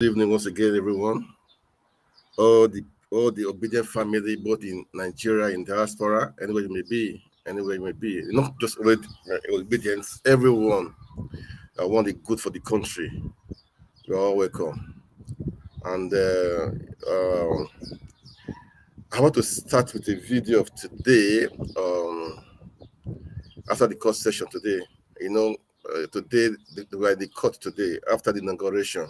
Good evening once again, everyone. All the all the obedient family, both in Nigeria, in diaspora, anywhere you may be, not just obedience. Everyone that want the good for the country. You're all welcome. And I want to start with a video of today. After the court session today, today we are in the court today after the inauguration.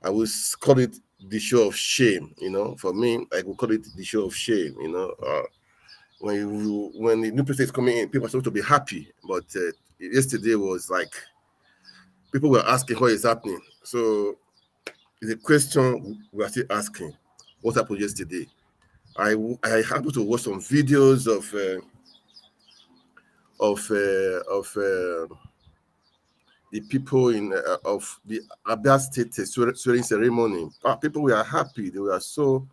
I will call it the show of shame. For me, I will call it the show of shame. When the new president is coming in, people are supposed to be happy, but yesterday was like people were asking what is happening. So it's a question we are still asking: what happened yesterday? I happened to watch some videos of the people of the Abia State swearing ceremony. People were happy. They were so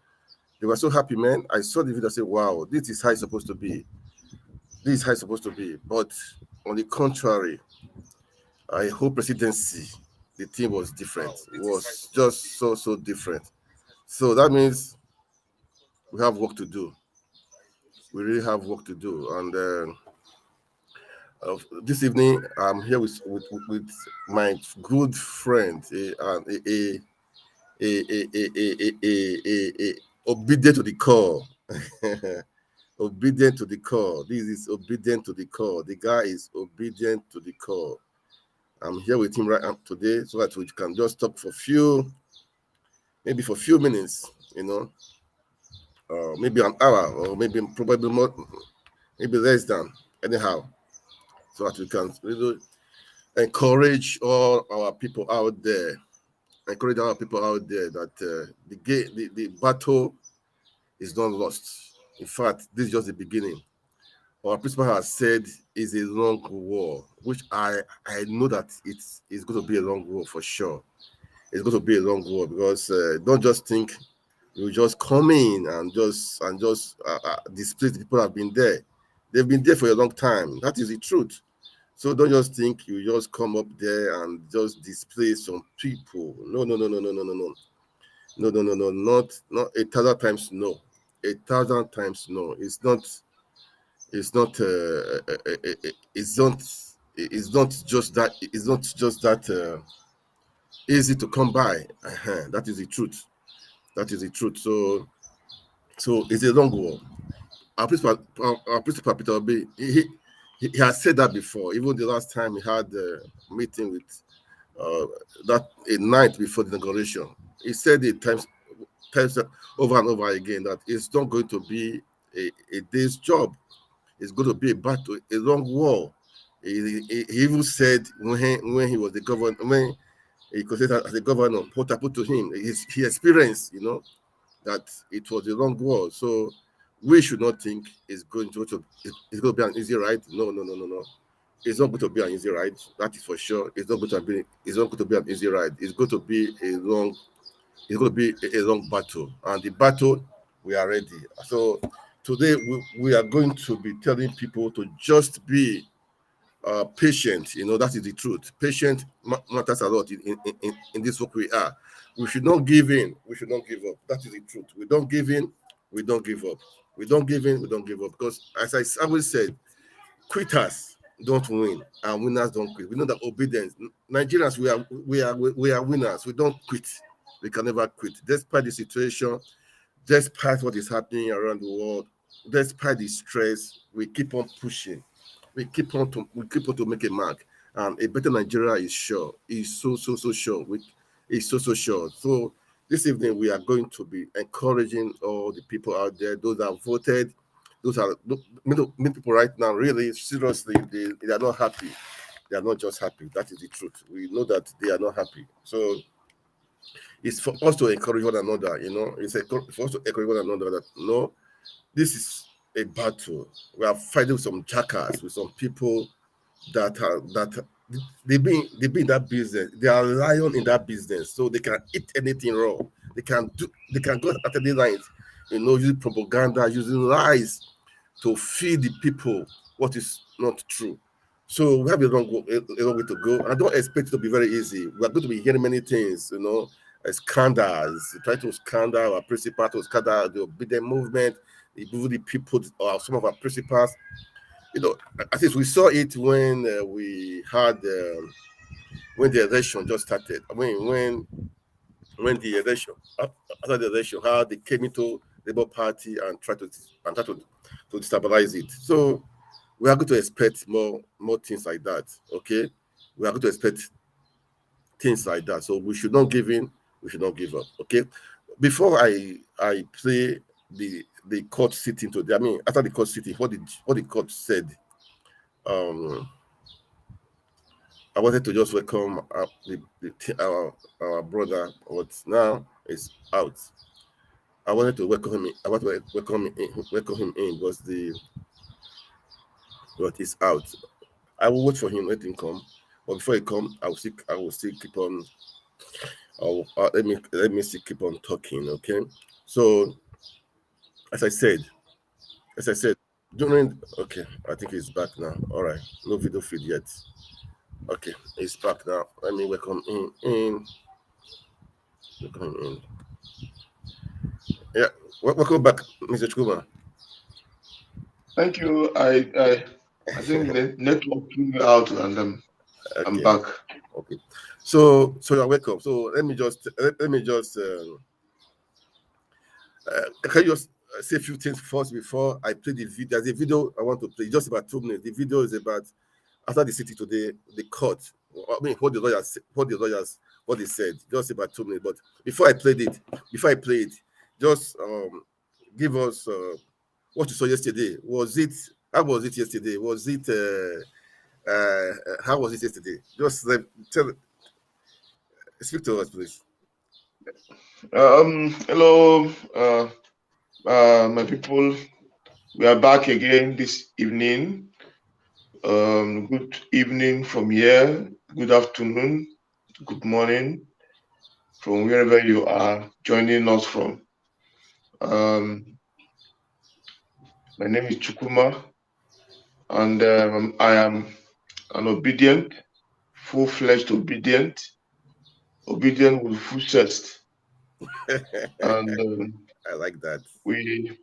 happy, man. I saw the video. I said, "Wow, this is how it's supposed to be. This is how it's supposed to be." But on the contrary, I hope presidency, the team was different. It was just so different. So that means we have work to do. We really have work to do. And this evening, I'm here with my good friend, a obedient to the call. Obedient to the call. This is obedient to the call. The guy is obedient to the call. I'm here with him right now today so that we can just talk for maybe for a few minutes, maybe an hour or maybe probably more, maybe less than anyhow, so that we can encourage all our people out there, that the battle is not lost. In fact, this is just the beginning. Our principal has said is a long war, which I know that it's going to be a long war for sure. It's going to be a long war because don't just think you just come in and just displace the people that have been there. They've been there for a long time. That is the truth. So don't just think you just come up there and just displace some people. No, no, no, no, no, no, no, no. No, no, no, no, not 1,000 times no. 1,000 times no. It's not it's not it's not just that easy to come by. That is the truth. That is the truth. So it's a long war. Our principal Peter Obi, he has said that before. Even the last time he had a meeting with that a night before the inauguration, he said it times over and over again that it's not going to be a day's job. It's going to be a battle, a long war. He even said when he was the governor, when he considered as a governor, what happened to him, he experienced, that it was a long war. So we should not think it's going to be an easy ride. No, no, no, no, no. It's not going to be an easy ride. That is for sure. It's not going to be an easy ride. It's going to be a long battle. And the battle, we are ready. So today we are going to be telling people to just be patient. That is the truth. Patient matters a lot in this work we are. We should not give in. We should not give up. That is the truth. We don't give in. We don't give up. We don't give in. We don't give up. Because as I always said, quitters don't win and winners don't quit. We know that obedience. Nigerians, we are winners. We don't quit. We can never quit, despite the situation, despite what is happening around the world, despite the stress. We keep on pushing. We keep on to make a mark. And a better Nigeria is sure. Is so sure. Is so sure. So this evening we are going to be encouraging all the people out there, those that voted, those are many people right now. Really, seriously, they are not happy. They are not just happy. That is the truth. We know that they are not happy. So it's for us to encourage one another. For us to encourage one another that no, this is a battle. We are fighting with some jackals, with some people that they be in that business. They are lion in that business, so they can eat anything raw. They can go at any night, using propaganda, using lies to feed the people what is not true. So we have a long way to go. I don't expect it to be very easy. We are going to be hearing many things, scandals, try to scandal our principal, to scandal the obedient movement, the people, or some of our principals. At least we saw it when we had when the election just started. I mean, when the election after the election, how they came into the Labour Party and tried to destabilize it. So we are going to expect more things like that. Okay, we are going to expect things like that. So we should not give in. We should not give up. Okay. Before I play the court sitting today, I mean after the court sitting, what the court said. I wanted to just welcome our brother, but now is out. I wanted to welcome him. I want to welcome him in, but he's out. I will wait for him. Let him come. But before he come, I will still keep on. Let me still keep on talking. Okay. So as I said, during okay, I think he's back now. All right, no video feed yet. Okay, he's back now. Let me welcome him in. Welcome him in. Yeah, welcome back, Mr. Chukuma. Thank you. I think the network threw me out, and I'm Okay, back. okay. So you're welcome. So let me just can you just say a few things first before I play the video? There's a video I want to play, just about 2 minutes. The video is about after the city today, the court. I mean, what they said, just about 2 minutes. But before I play it, just give us what you saw yesterday. How was it yesterday? How was it yesterday? Just speak to us, please. Hello, my people. We are back again this evening. Good evening from here. Good afternoon. Good morning from wherever you are joining us from. My name is Chukuma, and I am an obedient, full-fledged obedient with full chest. And I like that. we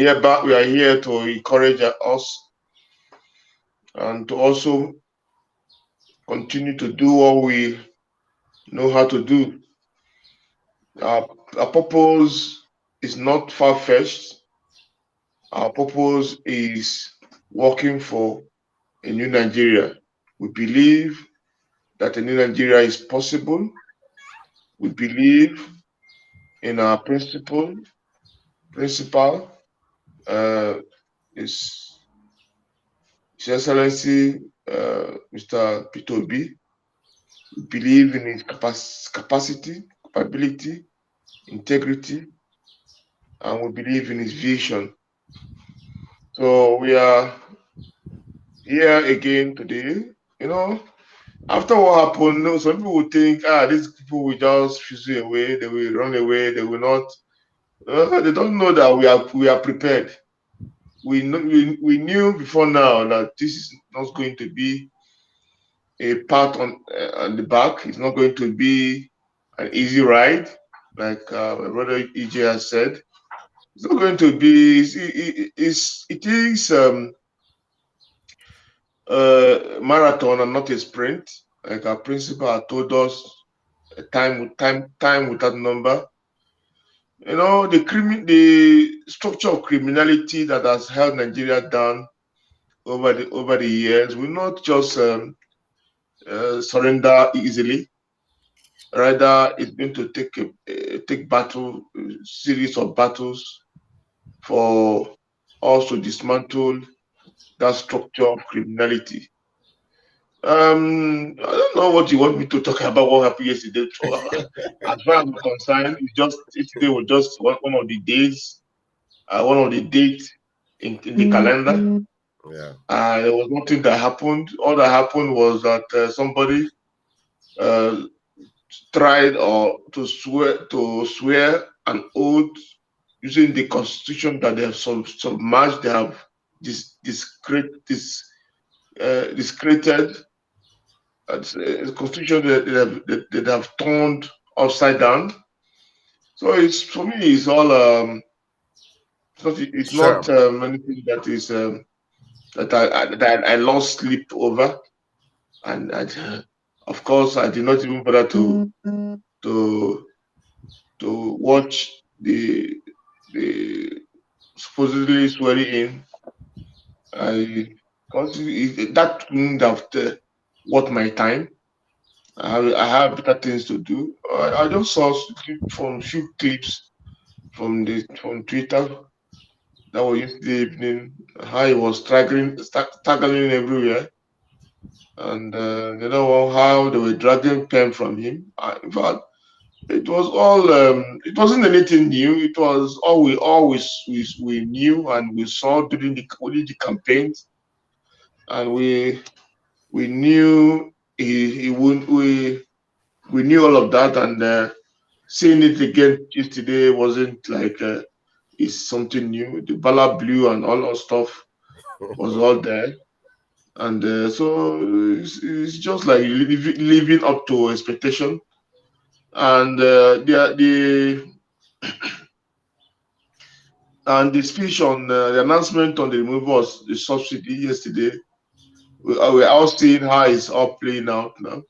are here to encourage us and to also continue to do what we know how to do. Our purpose is not far-fetched. Our purpose is working for a new Nigeria. We believe that a new Nigeria is possible. We believe in our principal, uh, is His Excellency Mr. Peter Obi. We believe in his capacity, capability, integrity, and we believe in his vision. So we are here again today. After what happened, some people will think, these people will just fizzle away, they will run away, they will not. They don't know that we are prepared. We knew before now that this is not going to be a pat on the back. It's not going to be an easy ride, like my brother EJ has said. It's not going to be. It is a marathon and not a sprint. Like our principal had told us, time without number. The structure of criminality that has held Nigeria down over the years will not just surrender easily. Rather, it's going to take a series of battles for us to dismantle that structure of criminality. I don't know what you want me to talk about. What happened yesterday? As far as I'm concerned, yesterday was just one of the days, one of the dates in the calendar. Yeah. There was nothing that happened. All that happened was that somebody uh, tried or to swear an oath using the constitution that they have submerged. They have discreted a constitution that they have turned upside down. So it's for me, it's all it's not Sham. anything that is that I lost sleep over, and of course I did not even bother to to watch the supposedly swearing in. I consider that couldn't have worth my time. I have better things to do. I just saw from few clips from Twitter that was yesterday evening. How he was struggling everywhere, and how they were dragging pen from him. In fact, it was all. It wasn't anything new. It was all we always we knew and we saw during the campaigns, and we knew he would we knew all of that, and seeing it again yesterday wasn't like it's something new. The ballot blue and all that stuff was all there, and so it's just like living up to expectation. And the speech on the announcement on the removal of the subsidy yesterday, we're all seeing how it's all playing out now.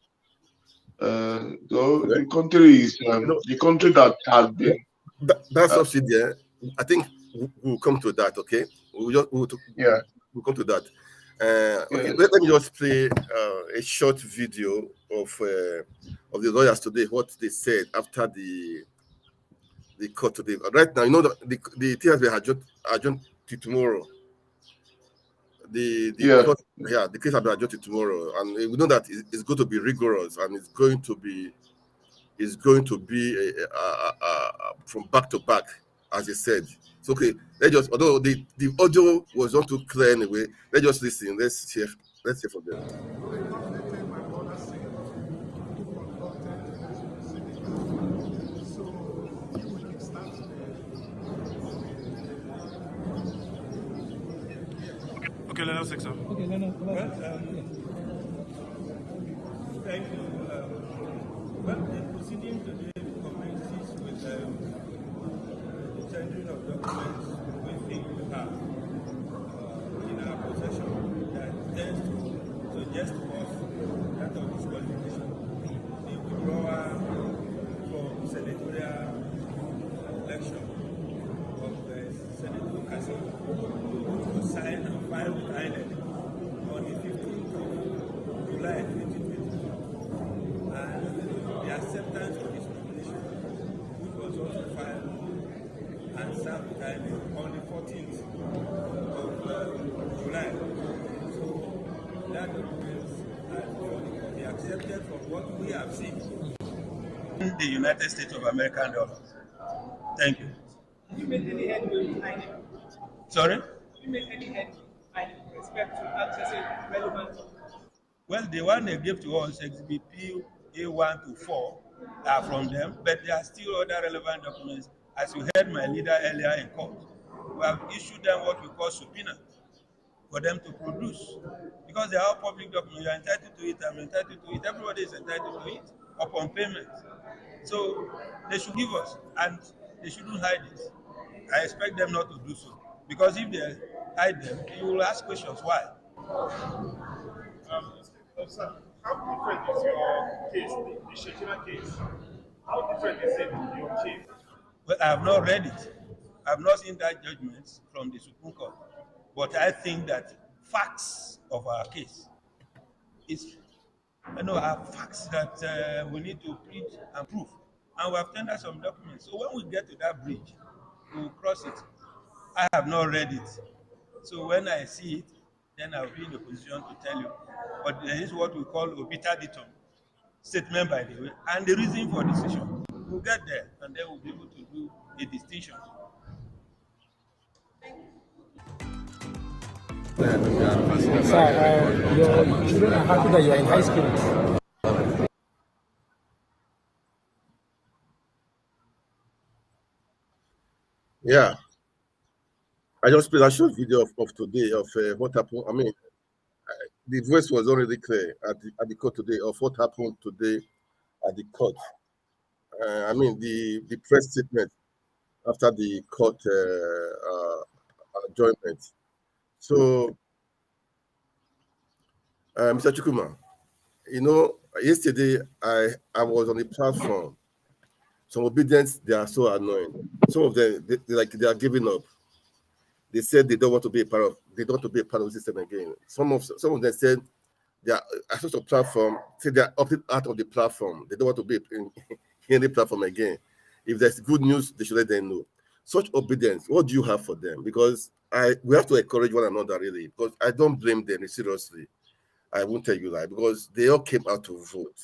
So Okay. the country is You know, the country that has been that uh, subsidy, I think we'll come to that. Okay, yeah, we'll come to that. Okay, yes, let me just play a short video of the lawyers today. What they said after the court today. Right now, you know the thing has been adjourned to tomorrow. The yeah. court, yeah, the case has been adjourned to tomorrow, and we know that it's going to be rigorous, and it's going to be from back to back, as you said. So okay, let's just, although the audio was not too clear anyway, let's just listen. Let's hear from them. Okay, let us take some. Okay, no, no. Well, thank you. Well, the proceeding today commences with the tendering of documents we think we have in our possession that tends to suggest to us that of disqualification. The withdrawal from senatorial election of Senator Cassie to sign and file with INEC on the 15th of July 2022, and the acceptance of his nomination, which was also filed and served with INEC on the 14th of July. So that documents are before the court. They accepted from what we have seen in the United States of American dollars. Thank you. Have you made any headway with INEC? Sorry? Have you made any headway with INEC with respect to accessing relevant documents? Well, the one they gave to us, Exhibit P A1 to 4, are from them, but there are still other relevant documents. As you heard my leader earlier in court, we have issued them what we call subpoena for them to produce. Because they are all public documents, you are entitled to it, I'm entitled to it, everybody is entitled to it upon payment. So they should give us, and they shouldn't hide it. I expect them not to do so. Because if they hide them, you will ask questions why. Sir, how different is your case, the Shekina case? How different is it your case? Well, I have not read it. I have not seen that judgment from the Supreme Court. But I think that facts of our case is, are facts that we need to plead and prove. And we have tendered some documents. So when we get to that bridge, we will cross it. I have not read it. So when I see it, then I'll be in a position to tell you. But there is what we call obiter dictum, statement by the way, and the reason for decision. We'll get there, and then we'll be able to do a distinction. Sir, your children are happy that you are in high spirits. Yeah, I just played a short video of today of what happened. I mean, the voice was already clear at the court today of what happened today at the court. I mean the press statement after the court adjournment. So, Mr. Chukuma, yesterday I was on the platform. Some obedience they are so annoying. Some of them they are giving up. They said they don't want to be a part of. They don't want to be a part of the system again. Some of them said they are access to platform. Say they are opted out of the platform. They don't want to be in any platform again. If there's good news, they should let them know. Such obedience, what do you have for them? Because we have to encourage one another really. Because I don't blame them seriously. I won't tell you that because they all came out to vote.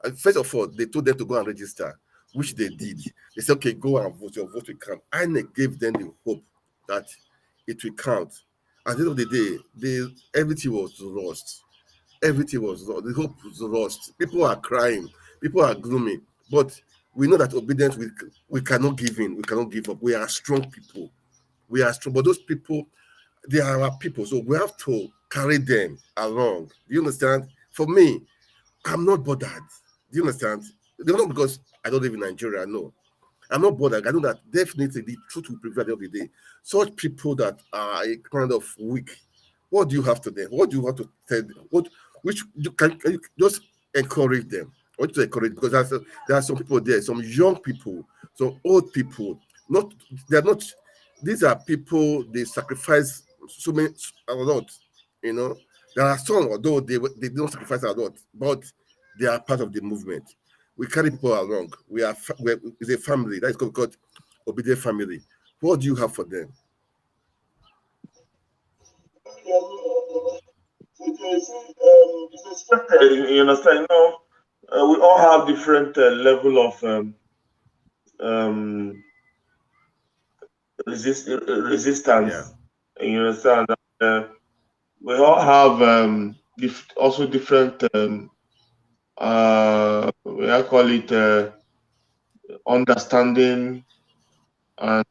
And first of all, they told them to go and register, which they did. They said, okay, go and vote. Your vote will count. INEC gave them the hope that it will count. At the end of the day, everything was lost. Everything was lost. The hope was lost. People are crying. People are gloomy. But we know that obedience, we cannot give in. We cannot give up. We are strong people. We are strong. But those people, they are our people. So we have to carry them along. Do you understand? For me, I'm not bothered. Do you understand? Not because I don't live in Nigeria, no. I'm not bothered. I know that definitely the truth will prevail at the end of the day. Such people that are kind of weak, what do you have to them? What do you have to tell them? Which can you just encourage them? I want you to encourage because there are some people there, some young people, some old people. Not they're not. These are people they sacrifice so many a lot. You know, there are some although they don't sacrifice a lot, but they are part of the movement. We carry people along. It's a family. That is called obedient family. What do you have for them? It's expected. You understand? We all have different level of um, Yeah. resistance. You understand? We all have also different. I call it understanding and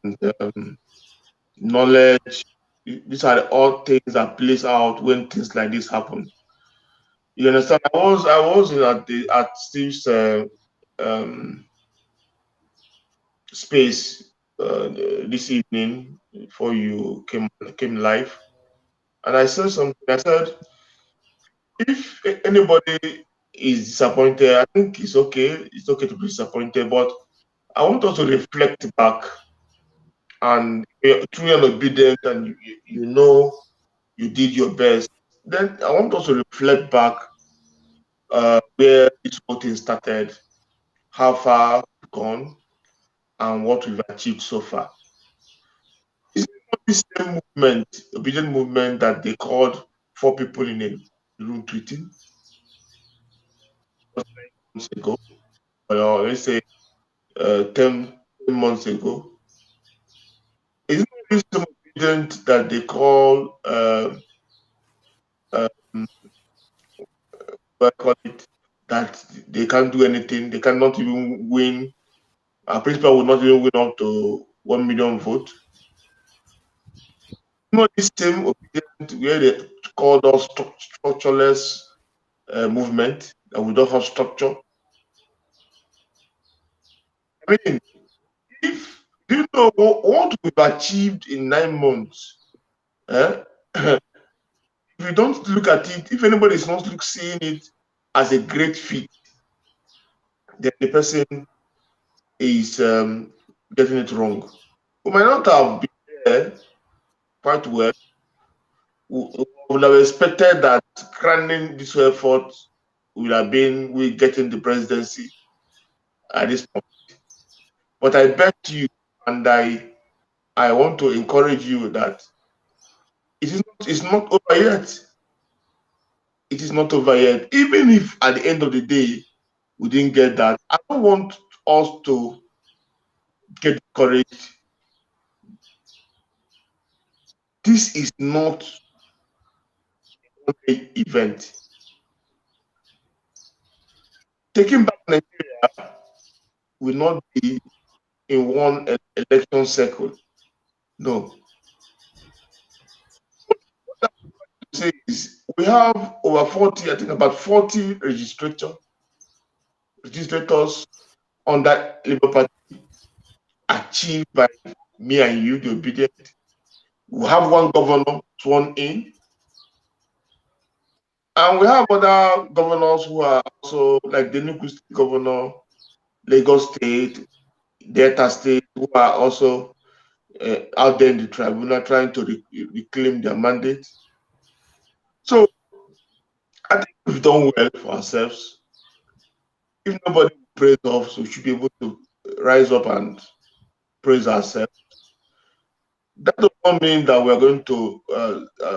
knowledge. These are all things that plays out when things like this happen. You understand? I was at Steve's um, space this evening before you came live, and I said something. I said, if anybody is disappointed, I think it's okay. It's okay to be disappointed, but I want us to reflect back and through your obedience and you know you did your best. Then I want us to reflect back where this whole thing started, how far we've gone, and what we've achieved so far. It's not the same movement, obedient movement that they called four people in a room tweeting months ago, or let's say 10 months ago. It's not the same obedient that they call um, what I call it, that they can't do anything, they cannot even win. Our principal will not even win up to 1 million votes. Not the same obedient where they called us structureless movement, that we don't have structure. I mean, if do you know what we've achieved in 9 months? Eh? If you don't look at it, if anybody is not seeing it as a great feat, then the person is getting it wrong. We might not have been there quite well. We would have expected that crowning this effort would have been we getting the presidency at this point. But I bet you, and I want to encourage you that it's not over yet. It is not over yet. Even if at the end of the day we didn't get that, I don't want us to get discouraged. This is not an event. Taking back Nigeria will not be in one election cycle. No. What I say is we have over 40, I think about 40 registrators under Labour Party achieved by me and you, the obedient. We have one governor sworn in, and we have other governors who are also like the Enugu State governor, Lagos State, Delta State, who are also out there in the tribunal trying to reclaim their mandate. So I think we've done well for ourselves. If nobody praise us, we should be able to rise up and praise ourselves. That does not mean that we're going to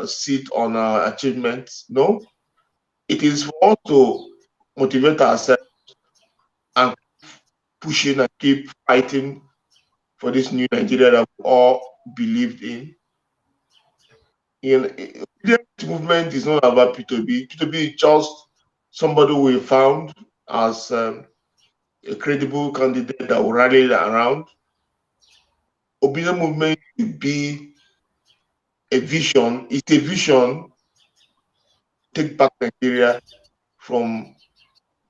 sit on our achievements. No, it is for us to motivate ourselves and pushing and keep fighting for this new Nigeria that we all believed in. The movement is not about P2B. P2B is just somebody we found as a credible candidate that will rally around. Obedient movement will be a vision. It's a vision. Take back Nigeria from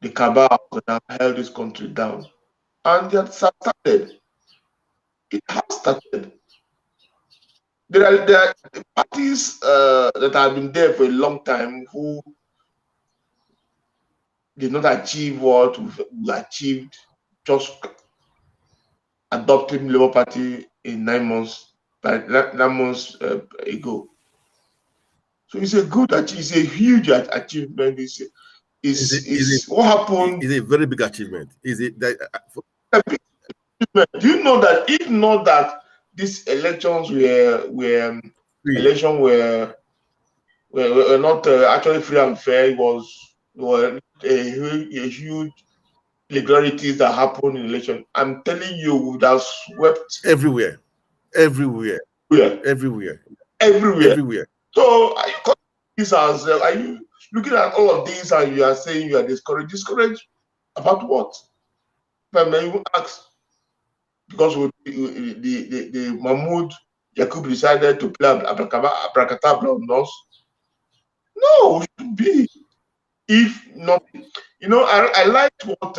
the cabal that have held this country down. And it has started. It has started. There are parties that have been there for a long time who did not achieve what we achieved just adopting Labour Party in 9 months, 9 months ago. So it's a good achievement. It's a huge achievement. It's what happened. It's a very big achievement. Is it that? Do you know that if not that these elections were not actually free and fair, it were a huge irregularities that happened in election. I'm telling you, we would have swept everywhere. So are you looking at all of these and you are saying you are discouraged? Discouraged about what? If I may even ask, because the Mahmoud Yakub decided to play abracadabra on us. No, we should be. If not, I liked what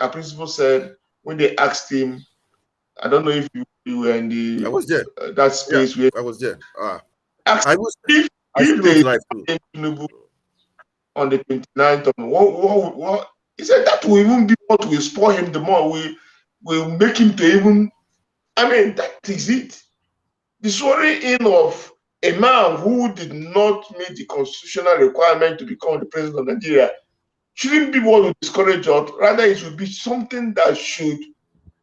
our principal said when they asked him. I don't know if you were in the. I was there. That space where I was there. I was. If they on the 29th of what he said, that will even be what will spoil him the more. We will make him to even. I mean, that is it. The swearing in of a man who did not meet the constitutional requirement to become the president of Nigeria shouldn't be what will discourage us. Rather, it should be something that should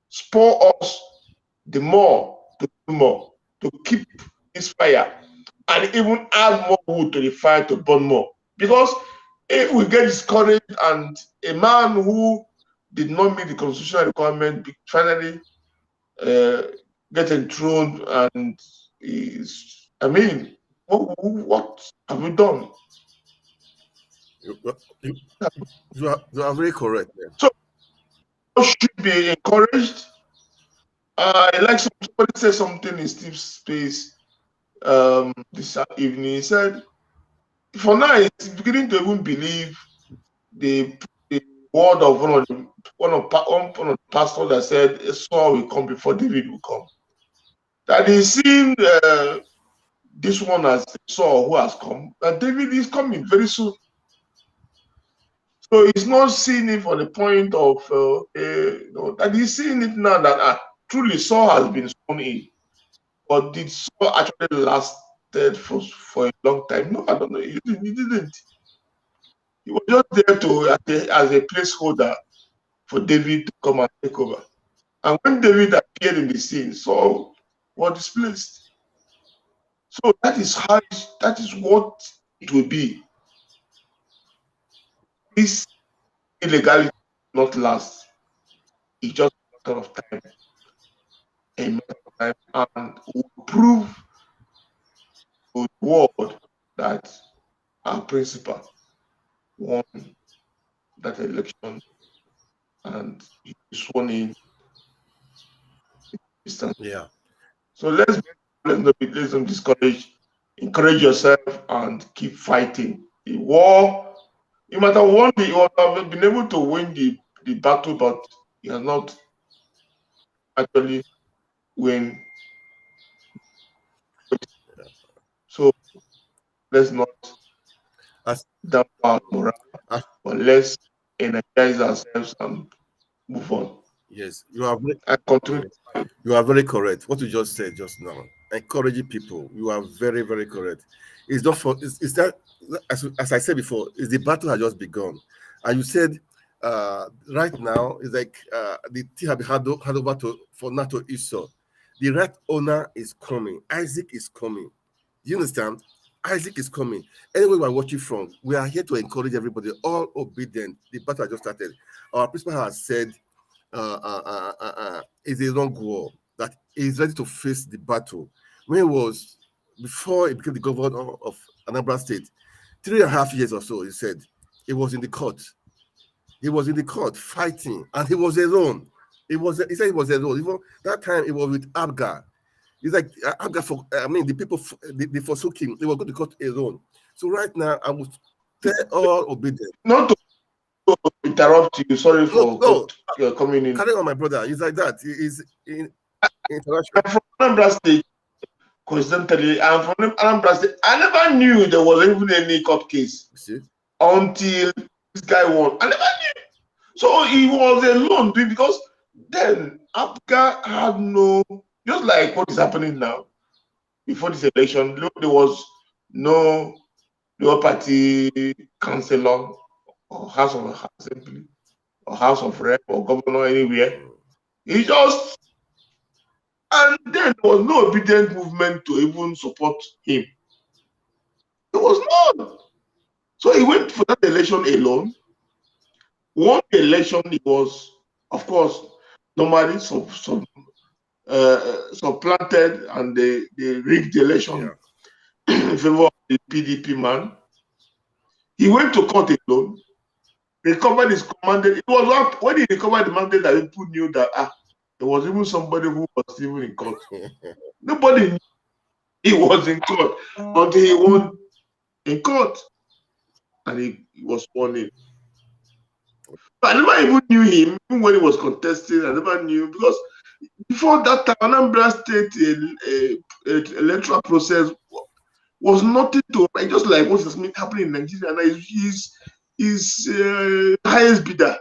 spur us the more to do more, to keep this fire, and even add more wood to the fire to burn more. Because if we get discouraged and a man who did not meet the constitutional requirement finally get enthroned and is, I mean, what have we done? You are very correct. Man. So should be encouraged. Like somebody said something in Steve's space this evening. He said, for now, it's beginning to even believe the word of one of the pastors that said Saul will come before David will come. That he's seen this one as Saul who has come, and David is coming very soon. So he's not seeing it from the point of that he's seeing it now that truly Saul has been sworn in. But did Saul actually lasted for a long time? No, I don't know. He didn't. He was just there as a placeholder for David to come and take over. And when David appeared in the scene, Saul was displaced. So that is what it will be. This illegality will not last. It's just a matter of time. A matter of time, and will prove to the world that our principal won that election and he was sworn in. Yeah. So let's don't discourage. Encourage yourself and keep fighting. The war, no matter one day you have been able to win the battle, but He has not actually win. So let's not As, down our morale, as, but let's energize ourselves and move on yes, you are and continue. you are very correct. What you just said just now, encouraging people. You are very, very correct. It's not for. It's that as I said before. Is the battle has just begun, and you said right now it's like the thing have been hand over to for NATO Esau. The right owner is coming. Isaac is coming. Do you understand? Isaac is coming. Anyway, we're watching from. We are here to encourage everybody. All obedient. The battle has just started. Our principal has said is a long war that is ready to face the battle. When he was before he became the governor of Anambra State, 3.5 years or so, he said he was in the court. He was in the court fighting, and he was alone. He said he was alone. Even that time, he was with Abga. He's like Abga for. I mean, the people they forsook him. They were going to court alone. So right now, I would tell all obedient. Not to interrupt you. Sorry No, for no, coming in. carry on, my brother. He's like that. He's in international. I'm from Anambra State. Coincidentally, I'm from Anambra State. I never knew there was even any court case See? until this guy won. I never knew. So he was alone because then Abga had no, just like what is happening now. Before this election, there was no party councillor or House of Assembly or House of Rep or governor anywhere. He just, and then there was no obedient movement to even support him. There was none. So he went for that election alone. Won the election, he was, of course, normally supplanted and they rigged the election in favor of the PDP man. He went to court alone, recovered his mandate. It was when he recovered the mandate that people knew that there was even somebody who was even in court. Nobody knew he was in court until he won in court and he was sworn in. But I never even knew him, even when he was contesting. I never knew because before that time, Anambra State electoral process was nothing to just like what is happening in Nigeria now. Is highest bidder.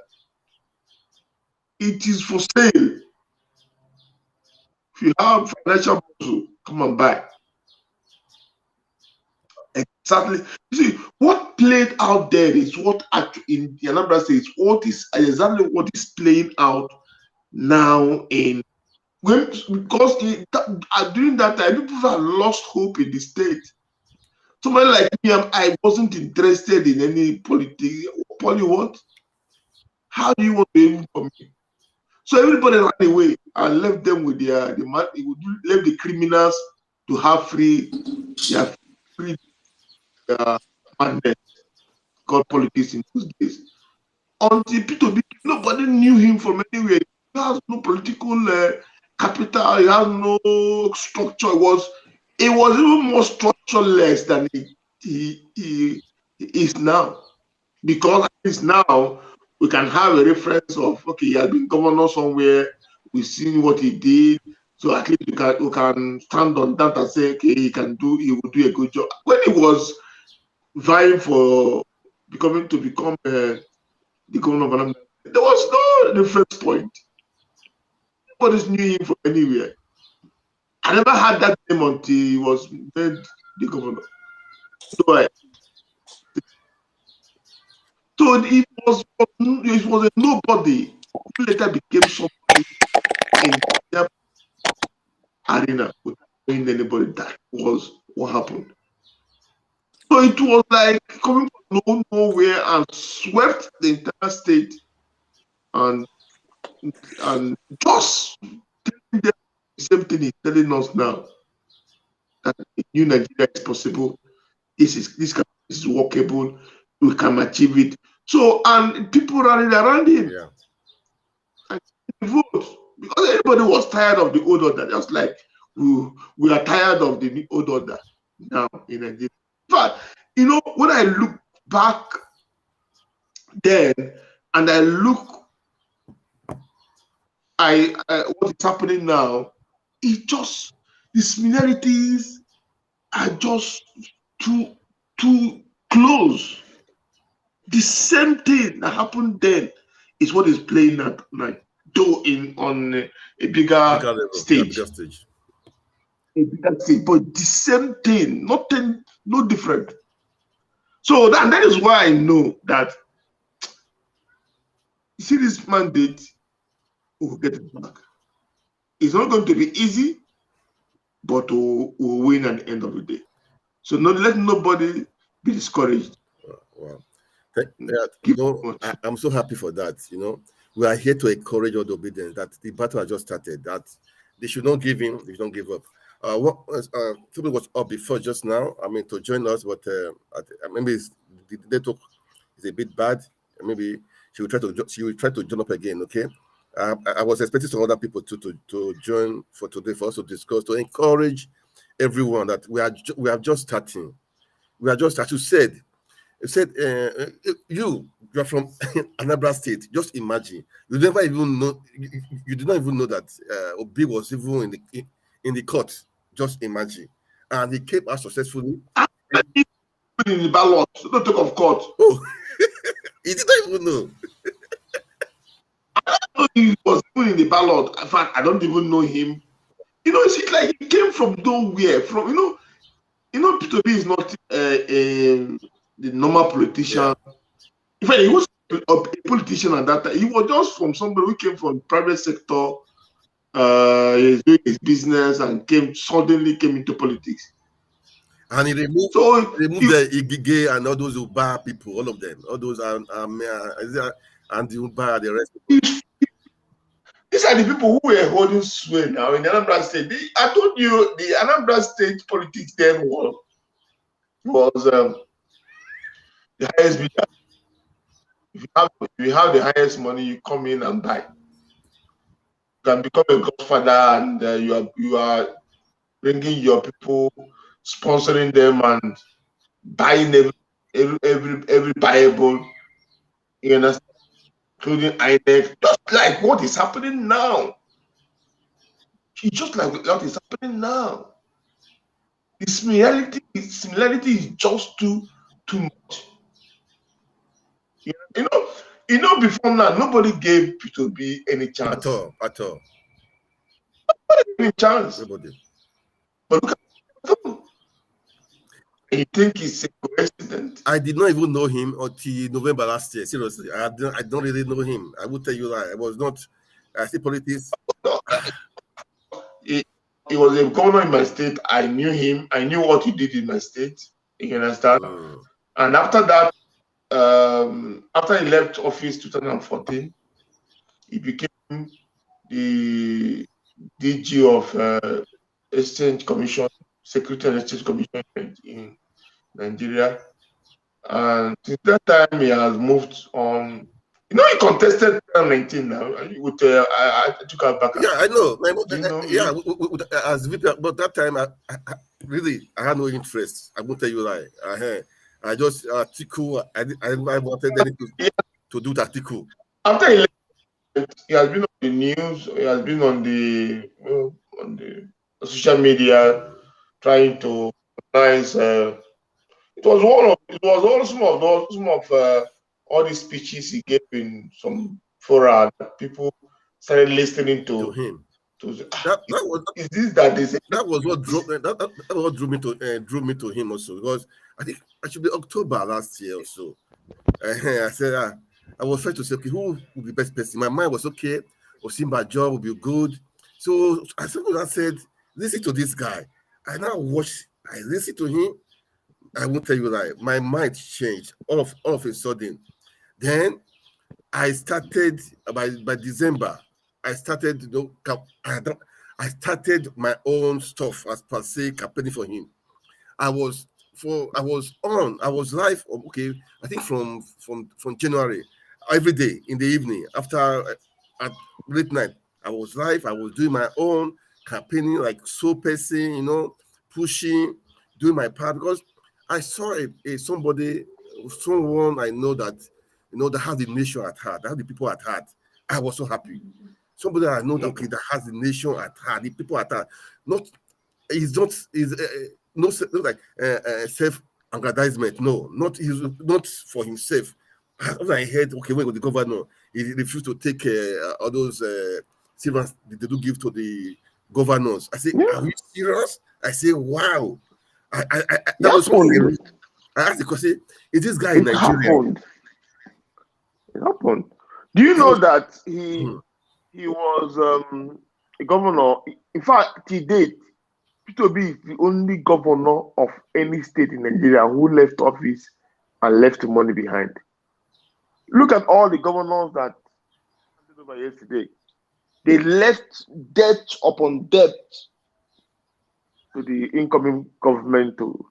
It is for sale. If you have financial muscle, come and buy. Exactly. You see, what played out there is what in the Anambra State is exactly what is playing out now in because during that time people have lost hope in the state. Somebody like me, I wasn't interested in any politics. What? How do you want to aim for me? So everybody ran away and left them with their left the criminals to have free madness called politics in those days. Until P2B, nobody knew him from anywhere. He has no political capital. He has no structure. It was even more structureless than he is now. Because at least now we can have a reference of he has been governor somewhere. We've seen what he did, so at least we can stand on that and say he will do a good job. When he was vying for to become the governor of Anambra, there was no reference point. Nobody knew him from anywhere. I never had that name until he was made the governor. So it was a nobody who later became somebody in the arena without knowing anybody. That was what happened. So it was like coming from nowhere and swept the entire state and just telling them the same thing he's telling us now, that a new Nigeria is possible. This is workable. We can achieve it. So, and people rallied around him. Yeah. And vote because everybody was tired of the old order, just like we are tired of the old order now in Nigeria. But when I look back then and I look what is happening now, it just the similarities are just too close. The same thing that happened then is what is playing out now, though on a bigger Bigger level, yeah, stage. bigger stage. A bigger stage, but the same thing, nothing, no different. So that is why I know that, you see, this mandate, we'll get it back. It's not going to be easy, but we'll win at the end of the day. So let nobody be discouraged. Wow. I'm so happy for that. We are here to encourage all the obedience, that the battle has just started, that they should not give in, they should not give up. Somebody was up before just now, to join us, but maybe the network is a bit bad. Maybe she will try to join up again, okay? I was expecting some other people to join for today, for us to discuss, to encourage everyone that we are just starting. We are just, as you said, you're from Anambra State. Just imagine, you never even know, you did not even know that Obi was even in the court. Just imagine, and he came out successfully. In the ballot, don't talk of court. Oh, he did not even know. I don't know he was even in the ballot. In fact, I don't even know him. It's like he came from nowhere. P2B is not the normal politician. Yeah. In fact, he was a politician at that time. He was just from somebody who came from private sector, he's doing his business, and suddenly came into politics. And he removed the Igige and all those Uba people, all of them, all those and the Uba, the rest. These are the people who were holding sway now in the Anambra State. I told you the Anambra State politics then was the highest bidder. If you have the highest money, you come in and buy. You can become a godfather, and you are bringing your people, sponsoring them, and buying every Bible. You understand? Including INEC, just like what is happening now. It's just like what is happening now. The similarity is just too much. Before now, nobody gave P2B any chance. At all. Nobody gave any chance. Nobody. But look at him. You think it's a coincidence? I did not even know him until November last year. Seriously, I don't really know him. I will tell you that I was not. I see politics. He was a governor in my state. I knew him. I knew what he did in my state. You understand? And after that, after he left office 2014, he became the DG of Exchange Commission, Security and Exchange Commission in Nigeria. And since that time, he has moved on. He contested 2019 now. With I took her back. Yeah, I know. Yeah, as VP, but that time, I had no interest. I won't tell you lie. I just article. I wanted them to do the article. After he left, he has been on the news. He has been on the social media trying to organize. It was some of all these speeches he gave in some fora that people started listening to him. That was what drew me to him also, because I think it should be October last year or so. I said I was trying to say, okay, who would be the best person? My mind was okay. Osinbajo would be good. So I said, listen to this guy. I listen to him. I won't tell you that my mind changed all of a sudden. Then I started by December. I started I started my own stuff as per se, campaigning for him. I was live. Okay, I think from January, every day in the evening after at late night. I was live. I was doing my own campaigning, like person, pushing, doing my part, because I saw someone I know that, that had the nation at heart, that had the people at heart. I was so happy. somebody that I know that, okay, that has the nation at heart, the people at heart. Not, he's not, not like self-aggrandizement. No, he's not for himself. After I heard, okay, when the governor, he refused to take all those silvers they do give to the governors. I say, are you serious? I say, wow. That was something. I asked the question, is this guy in Nigeria? It happened. Do you know that he was a governor? In fact, to date, P2B is the only governor of any state in Nigeria who left office and left money behind. Look at all the governors that handed over yesterday. They left debt upon debt to the incoming government to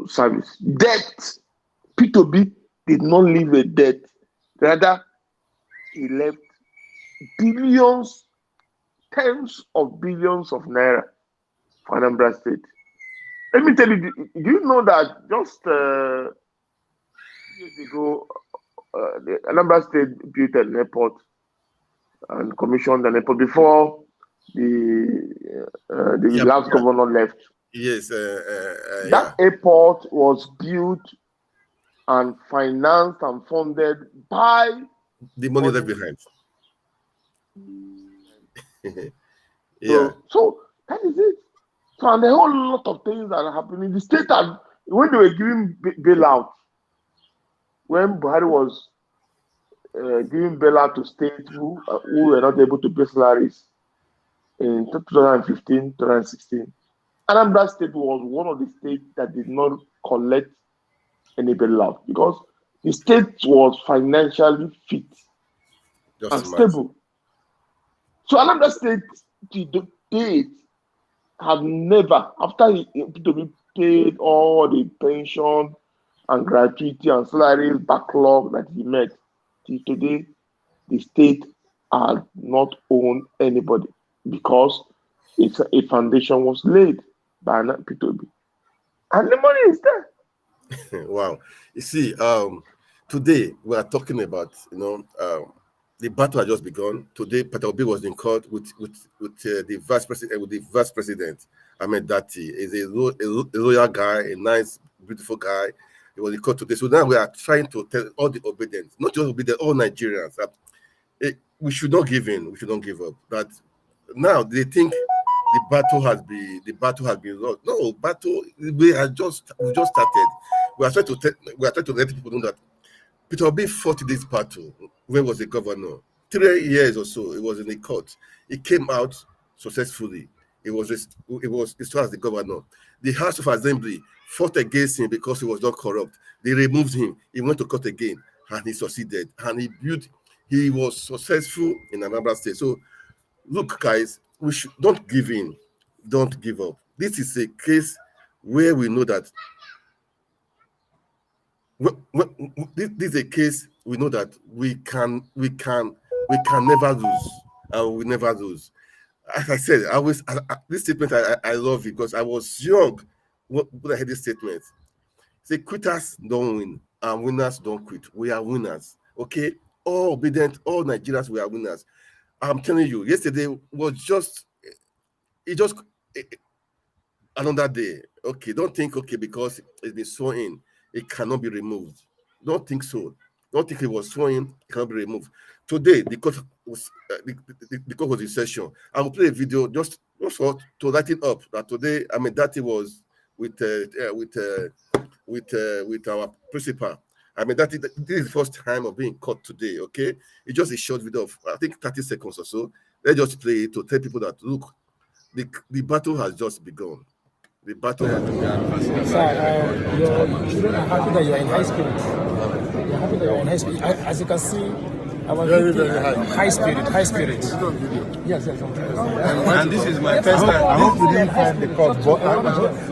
service. Debt. P2B did not leave a debt. Rather, he left billions, tens of billions of naira for Anambra State. Let me tell you, do you know that just years ago, the Anambra State built an airport and commissioned an airport before the last governor left. Yes. That airport was built and financed and funded by the money left behind. So that is it. So, and a whole lot of things that are happening. The state had, when they were giving bailout, when Buhari was giving bailout to states who were not able to pay salaries in 2015, 2016, Anambra State was one of the states that did not collect any bailout because the state was financially fit and stable. So Anambra State to date have never, after he paid all the pension and gratuity and salaries backlog that he met, till today, the state has not owned anybody because it's a foundation was laid by P2B. And the money is there. Wow. You see, today we are talking about, the battle had just begun. Today, Peter Obi was in court with the vice president, Ahmed Dati. He's a loyal guy, a nice, beautiful guy. He was in court today. So now we are trying to tell all the obedient, not just obedient, all Nigerians, that we should not give in. We should not give up. That now they think the battle has been lost. No, we just started. We are trying to let people know that Peter Obi fought this battle when he was a governor. 3 years or so, he was in the court. He came out successfully. He was installed as the governor. The House of Assembly fought against him because he was not corrupt. They removed him. He went to court again, and he succeeded. And he was successful in Anambra State. So, look, guys, don't give in. Don't give up. This is a case where we know that this is a case we know that we can never lose, and we never lose. As I said, this statement I love it because I was young when I heard this statement. Say quitters don't win and winners don't quit. We are winners. Okay, all obedient, all Nigerians, we are winners. I'm telling you, yesterday was just another day. Okay, don't think because it's been sworn in, it cannot be removed. Don't think so. Don't think it was sworn in, it cannot be removed. Today, the court was in session. I will play a video just to lighten up that today, Dati was with our principal. Dati, this is the first time of being caught today, okay? It's just a short video of, I think, 30 seconds or so. Let's just play it to tell people that, look, the battle has just begun. The battle has begun. Sir, your children are happy that you are in high spirit. You're happy that you are in high spirit. As you can see, very high spirit. Yes. And this is my first time. I hope we didn't find the court boring. I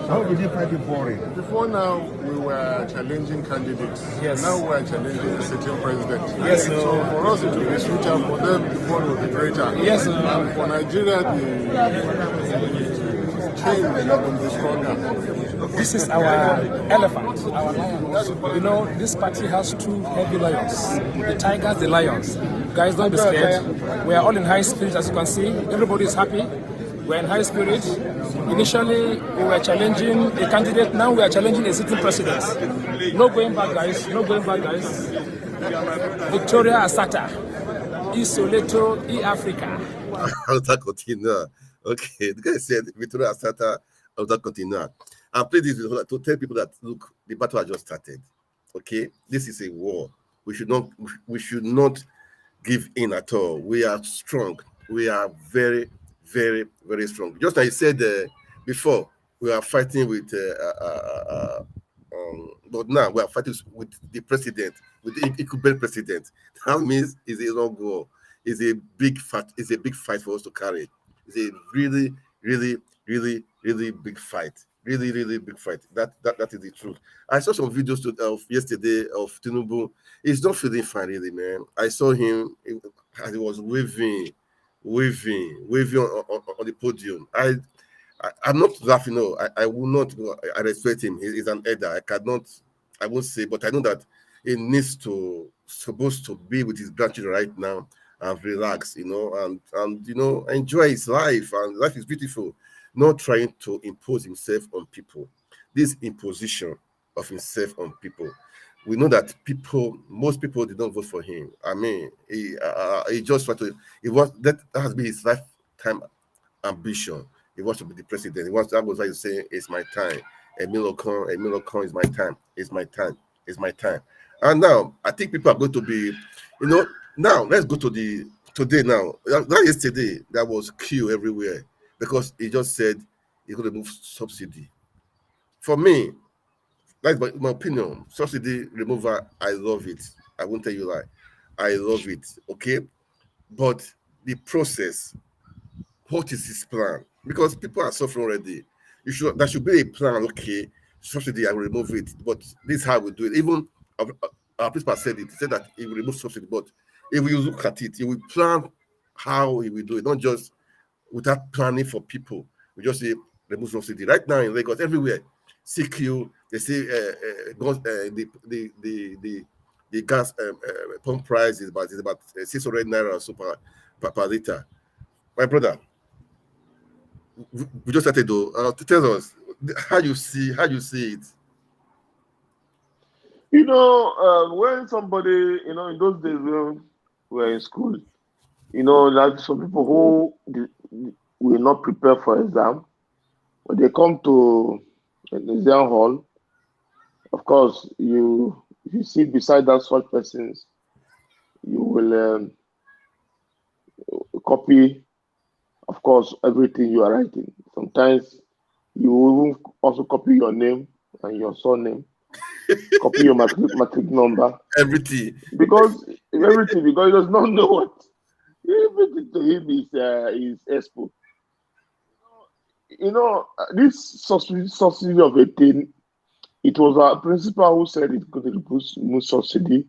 hope we didn't find it boring. Before now, we were challenging candidates. Yes. Now we are challenging the sitting president. Yes. So for us, it will be sweeter. For them, the ball will be greater. Yes. And for Nigeria, the change will be stronger. This is our elephant, our lions. You know, this party has two heavy lions, the tigers, the lions. Guys, don't be scared. We are all in high spirits, as you can see. Everybody is happy. We're in high spirit. Initially, we were challenging a candidate. Now we are challenging a sitting president. No going back, guys. No going back, guys. Victoria Asata, Isoleto, Africa. Alta continua. Okay, the guy said Victoria Asata, Alta continua. I play this to tell people that look, the battle has just started. Okay, this is a war. We should not give in at all. We are strong. We are very, very, very strong. Just like I said before, we are fighting with, but now we are fighting with the president, with the incumbent president. That means it's a long war. It's a big fight. It's a big fight for us to carry. It's a really, really, really, really big fight. Really, really big fight. That is the truth. I saw some videos of yesterday of Tinubu. He's not feeling fine, really, man. I saw him as he was waving on the podium. I'm not laughing. No, I will not. I respect him. He's an elder. I won't say, but I know that he needs supposed to be with his grandchildren right now and relax, and enjoy his life. And life is beautiful. Not trying to impose himself on people. This imposition of himself on people. We know that most people did not vote for him. I mean, he just wanted to. That has been his lifetime ambition. He wants to be the president. That was why you say, "It's my time." Emilio Con is my time. It's my time. It's my time. And now I think people are going to be, Now let's go to today. Now that yesterday there was queue everywhere because he just said he's going to remove subsidy. For me, that's my opinion. Subsidy removal, I love it. I won't tell you lie. I love it. Okay, but the process. What is his plan? Because people are suffering already. There should be a plan. Okay, subsidy, I will remove it. But this is how we do it. Even our principal said it. He said that he will remove subsidy, but if we look at it, he will plan how he will do it, not just without planning for people. We just say remove subsidy. Right now in Lagos, everywhere, CQ, they say the gas pump price is about 600 naira super per liter. My brother, we just started to tell us how you see it. When somebody, in those days when we were in school, like some people who will not prepare for exam, when they come to an exam hall, of course, if you sit beside that such persons, you will copy, of course, everything you are writing. Sometimes you will also copy your name and your surname, copy your matric number. Everything. Because he does not know what. Everything to him is expo. This subsidy of a thing, it was our principal who said it could remove subsidy.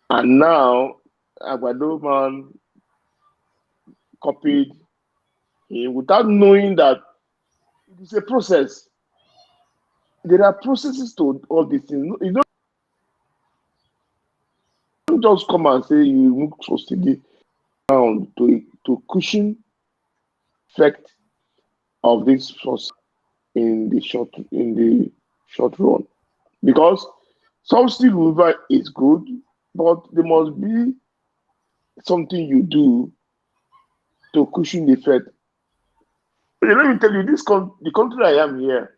And now, Agbado man copied him without knowing that it is a process. There are processes to all these things. You don't just come and say you remove subsidy down to cushion effect of this process in the short run. Because subsidy removal is good, but there must be something you do to cushion the effect. Let me tell you, the country I am here,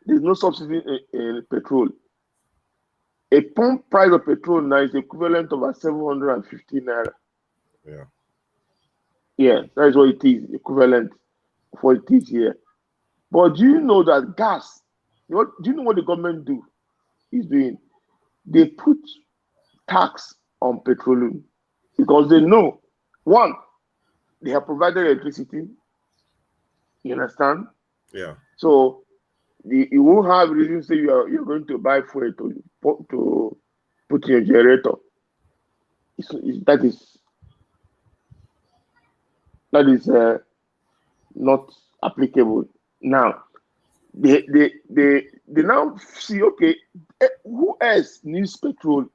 there's no subsidy in petrol. A pump price of petrol now is equivalent of 750 naira. Yeah. Yeah, that is what it is, equivalent of what it is here. But do you know that gas, do you know what the government is doing? They put tax on petroleum because they know, one, they have provided electricity. You understand? Yeah. So you won't have reason to say you're going to buy fuel to put in your generator. That is not applicable. Now they now see, okay, who else needs petrol?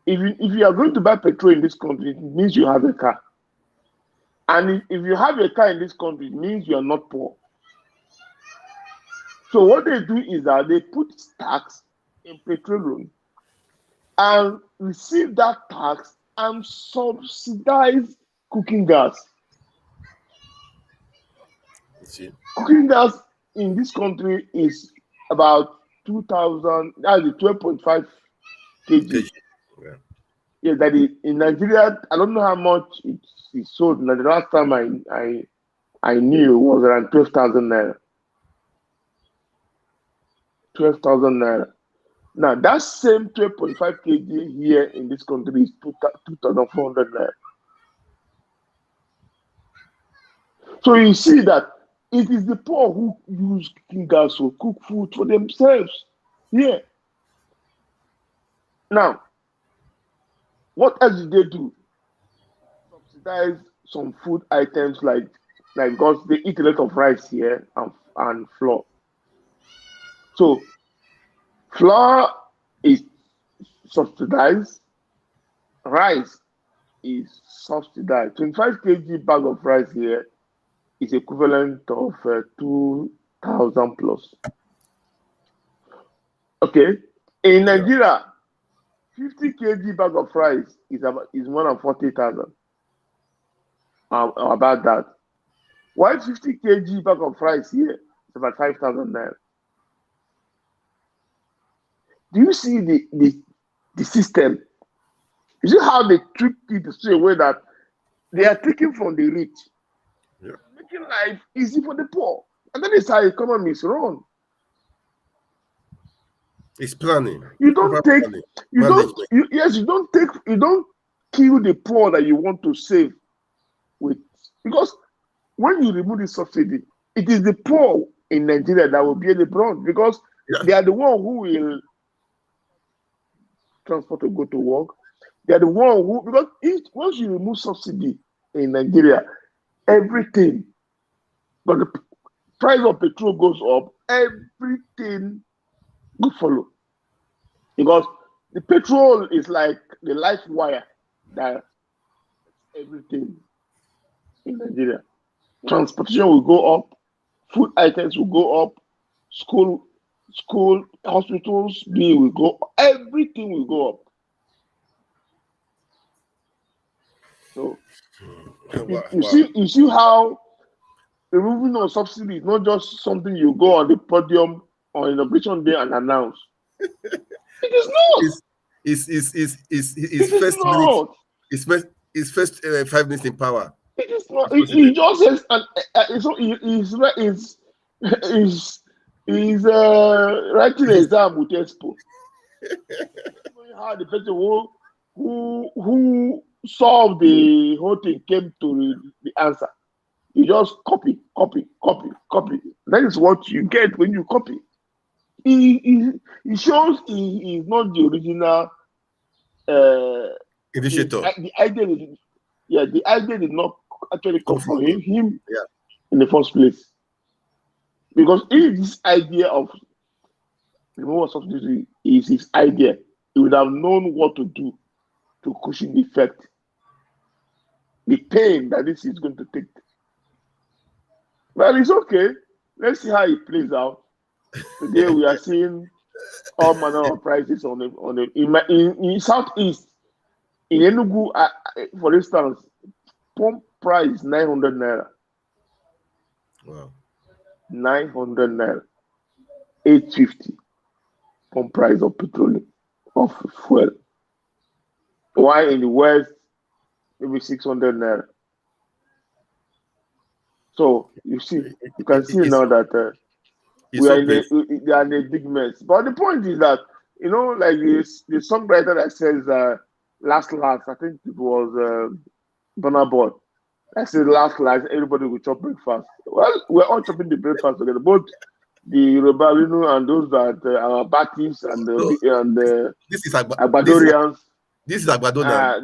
if you are going to buy petrol in this country, it means you have a car. And if you have a car in this country, it means you are not poor. So what they do is that they put tax in petroleum and receive that tax and subsidize cooking gas. See, Cooking gas in this country is about 2,000, that's 12.5 kg. yeah. Yeah, that is, in Nigeria, I don't know how much it is sold. Now, the last time I knew it was around 12,000 naira. 12,000 naira. Now, that same 12.5 kg here in this country is 2,400 naira. So you see that it is the poor who use cooking gas to cook food for themselves. Yeah. Now, what else did they do? Subsidize some food items like because they eat a lot of rice here and flour. So flour is subsidized, rice is subsidized. 25 kg bag of rice here is equivalent of 2,000 plus. Okay, in Nigeria, 50 kg bag of rice is more than 40,000. About that. Why 50 kg bag of rice here is about 5,000 naira? Do you see the system? You see how they trick it to a way that they are taking from the rich, making life easy for the poor, and that is how economy is run. It's planning. You don't take, you don't, yes, you don't kill the poor that you want to save with, because when you remove the subsidy, it is the poor in Nigeria that will bear the brunt, because they are the one who will transport to go to work. They are the one who, because once you remove subsidy in Nigeria, everything, but the price of petrol goes up, everything will follow. Because the petrol is like the life wire that everything in Nigeria. Transportation will go up, food items will go up, school, hospitals, bill will go up, everything will go up. So you see how removing of subsidy is not just something you go on the podium on inauguration day and announce. It is not. It's first 5 minutes in power. It is not. He just says, he's writing an exam with Expo. How the person who solved the whole thing came to the answer. You just copy. That is what you get when you copy. He shows he is not the original initiator. The idea did not actually come from him in the first place. Because if this idea of removal subsidy is his idea, he would have known what to do to cushion the effect, the pain that this is going to take. Well, it's okay. Let's see how it plays out. Today we are seeing all manner of prices in Southeast. In Enugu, for instance, pump price 900 naira. Wow. 900 naira. 850 pump price of petroleum, of fuel. While in the West, maybe 600 naira. So you can see now that they are in a big mess. But the point is that, like the songwriter that says last, I think it was Burna Boy. I said last, everybody will chop breakfast. Well, we're all chopping the breakfast together, both the Yoruba and those that are Baptists and this is Agbadorians. This is Agbado now.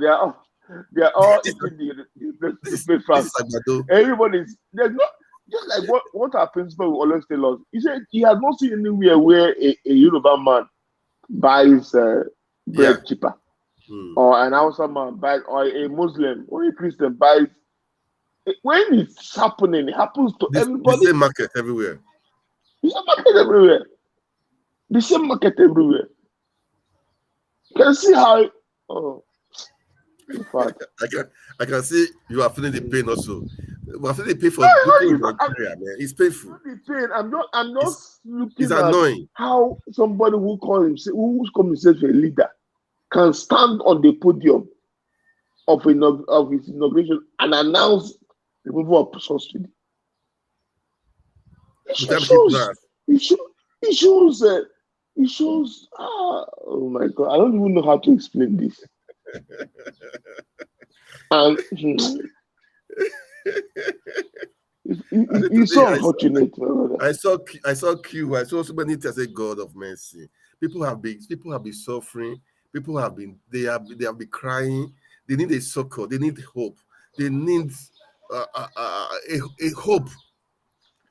They are all eating the breakfast. Everybody's there's not just like what our principal will always tell us. He said he has not seen anywhere where a Yoruba man buys bread cheaper. or an Hausa man buys, or a Muslim or a Christian buys. When it's happening, it happens to The everybody. same market everywhere. The same market everywhere. The same market everywhere. You can see how. Oh, in fact, I can see you are feeling the pain also. We are feeling the pain for no, people in no, Nigeria, man. It's painful. not the pain. I'm not It's looking at annoying. how somebody who comes himself a leader can stand on the podium of his inauguration and announce removal of subsidy. It shows. It shows. It shows. Oh my God! I don't even know how to explain this. And it's so unfortunate. I saw Q. I saw so many things. I say, God of mercy. People have been suffering. People have been they have been crying. They need a succor. They need hope. They need a hope.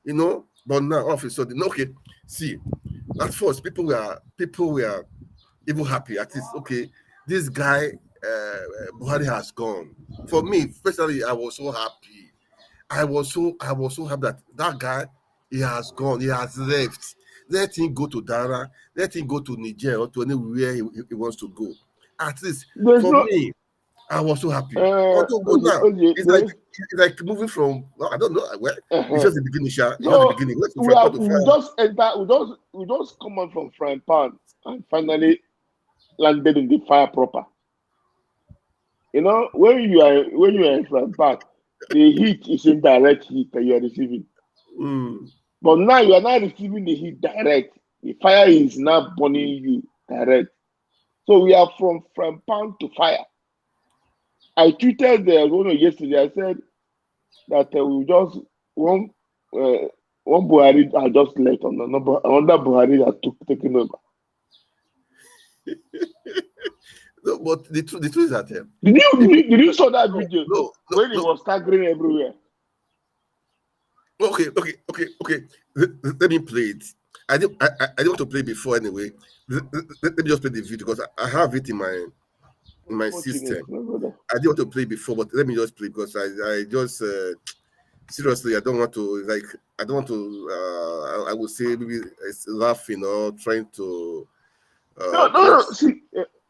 You know. But now, all of a sudden, okay. See, at first, people were even happy. At least, okay, this guy Buhari has gone. For me, personally, I was so happy. I was so happy that guy, he has gone, he has left. Let him go to Dara, let him go to Niger or to anywhere he wants to go. At least me, I was so happy. Now, it's like moving from I don't know where. It's just the beginning, It's just the beginning. We just come on from frying pan and finally landed in the fire proper. You know, when you are in frying pan, the heat is indirect heat that you are receiving. But now you are not receiving the heat direct. The fire is now burning you direct. So we are from pan to fire. I tweeted yesterday. I said that we just one Buhari had just left on another Buhari that taken over. No, but the truth is that did you saw that video? No, when he was staggering everywhere. Okay. Let me play it. I didn't want to play before anyway. Let me just play the video because I have it in my system. I didn't want to play before, but let me just play because I just seriously I don't want to I would say maybe it's laughing or trying to no. See,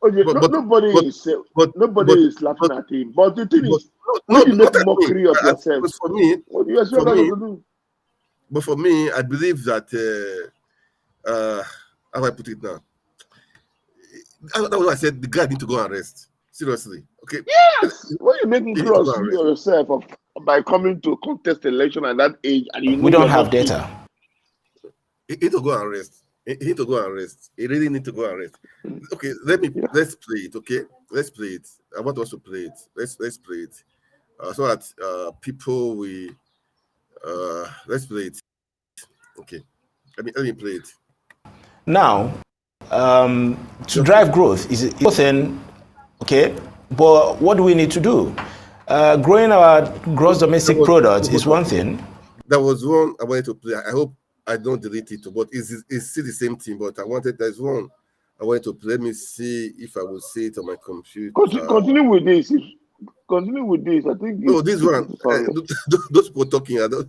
nobody is laughing at him. But the thing is, when you make mockery of yourself, but for me, I believe that how do I put it now? That's what I said. The guy need to go and rest. Seriously, okay? Yes. When you make cross yourself by coming to contest election at that age, and we don't have data. He need to go and rest. He need to go and rest. He really need to go and rest. Okay, let's play it. Okay, let's play it. I want us to play it. Let's play it so that people will let's play it. Okay, let me play it. Now, to drive growth is a thing, okay? But what do we need to do? Growing our gross domestic product is one thing. That was one I wanted to play. I hope I don't delete it, but it's still the same thing. But there's one I wanted to play. Let me see if I will see it on my computer. Continue with this. Continue with this. I think. No, this one. Those people talking. I don't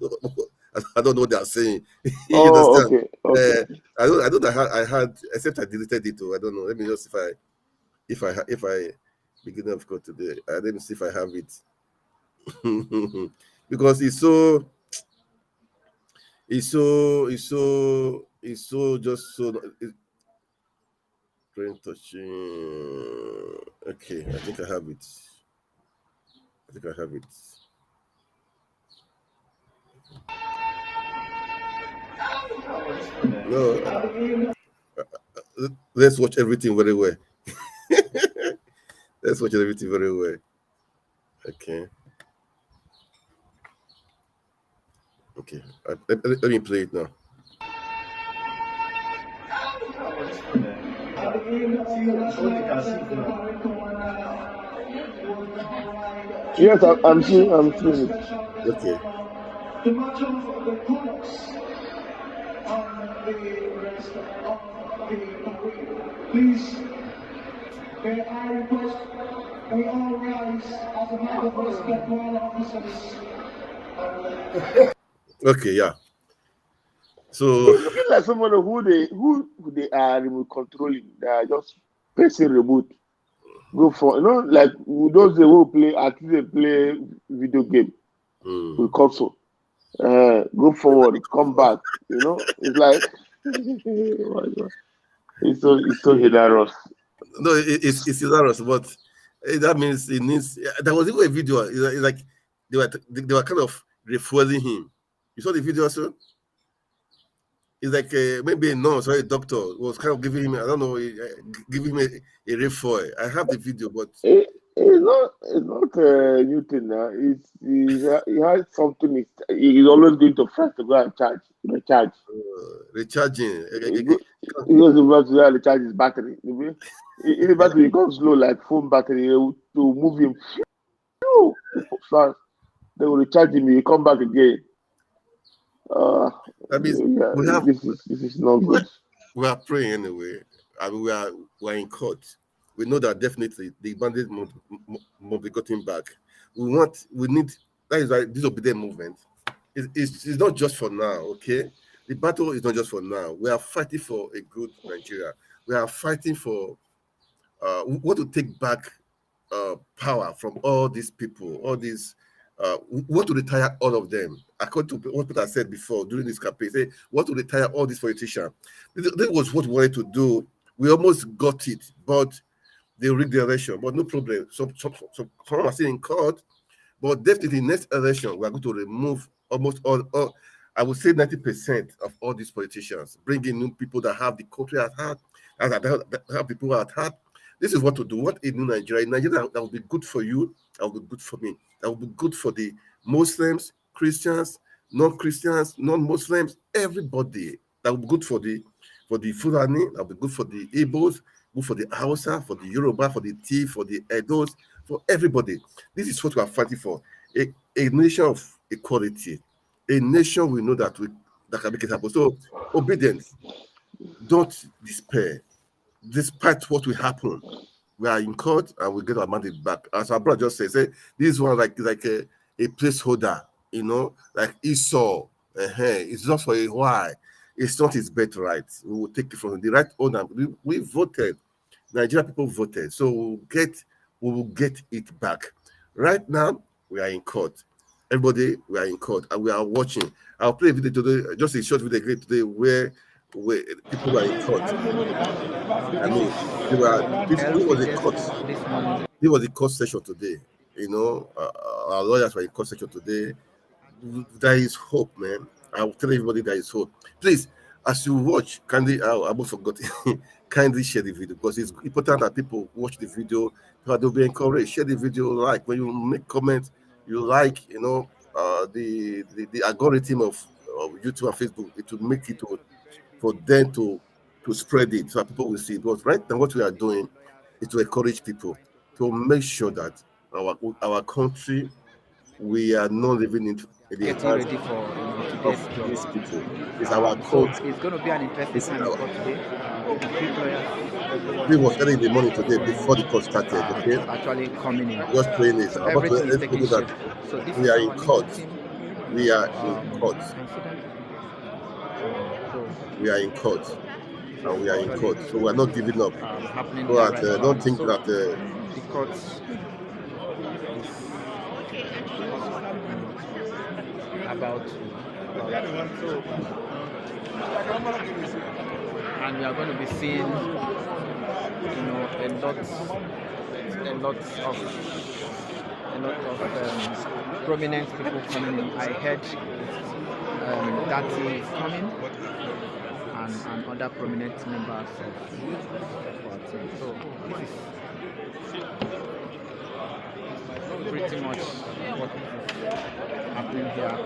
know what they are saying. You oh, understand? Okay. I don't. I had except I deleted it. I don't know. Let me just if I begin of code today. Let me see if I have it. Because it's so just so brain touching. Okay, I think I have it. No, let's watch everything very well. Let's watch everything very well. Okay. Let me play it now. Yes, I'm seeing it. Okay. The matter of the course on the rest of the parade. Please. May I request we all rise as a matter of respect for all officers. Okay, yeah. So It's looking like someone who they are remote controlling. They are just pressing remote. Go for like those who play at least they play video game with console. Go forward, come back. It's like oh my God. It's so hilarious. no, it's hilarious, but that means it needs. There was even a video. It's like they were kind of refueling him. You saw the video, also. It's like maybe a nurse or a doctor was kind of giving him, I don't know, giving him a refuel. I have the video, but It's not a new thing now. He has something. He's always going to first to go and recharge. recharging. He goes to recharge his battery. If the battery becomes low, like phone battery, to move him fast, they will recharge him. He come back again. That means Yeah, we have this is not good. we are praying anyway. I mean, we are in court. We know that definitely the bandits must be gotten back. We need, that is why this disobedient movement it's not just for now, okay? The battle is not just for now. We are fighting for a good Nigeria. We are fighting for we want to take back power from all these people, all these we want to retire all of them. According to what Peter said before during this campaign, say we want to retire all these politicians. This was what we wanted to do. We almost got it, but they rigged the election. But no problem. Some are still in court, but definitely next election we are going to remove almost all I would say 90% of all these politicians, bringing new people that have the country at heart, that have people at heart. This is what to do. What a new Nigeria. In Nigeria, that will be good for you. That will be good for me. That will be good for the Muslims, Christians, non-Christians, non-Muslims, everybody. That will be good for the Fulani. That will be good for the Igbos, good for the Hausa, for the Yoruba, for the Tea, for the Edos, for everybody. This is what we are fighting for. A nation of equality. A nation we know that can make it happen. So obedience. Don't despair. Despite what will happen, we are in court and we get our mandate back. As our brother just said, this one like a placeholder, like Esau. It's just for a while. It's not his birthright. We will take it from the right owner. We voted. Nigerian people voted. So we will get it back. Right now, we are in court. Everybody, we are in court and we are watching. I'll play a video today, just a short video today where people are in court. I mean, this was a court. This was a court session today. Our lawyers were in court session today. There is hope, man. I will tell everybody there is hope. Please, as you watch, kindly, I almost forgot. Kindly share the video because it's important that people watch the video. They'll be encouraged. Share the video, like when you make comments, you like, the algorithm of YouTube and Facebook. It will make it for them to spread it so that people will see it. But right now, what we are doing is to encourage people to make sure that our country, we are not living in the getting hands ready for of these job. people. It's our So country. it's going to be an interesting time in court today. Big lawyers, We was early in the morning today before the court started. Okay, actually coming in. just praying this. So I'm about to everything is let taking people shape. that So this we is are our in legal court. team. We are in court. We are in court. And we are in court. So we are not giving up. Happening So here that, right don't now. think So that the court is about to and we are going to be seeing a lot of prominent people coming in. I heard Dati is coming and other prominent members of our team. So this is pretty much what is happening here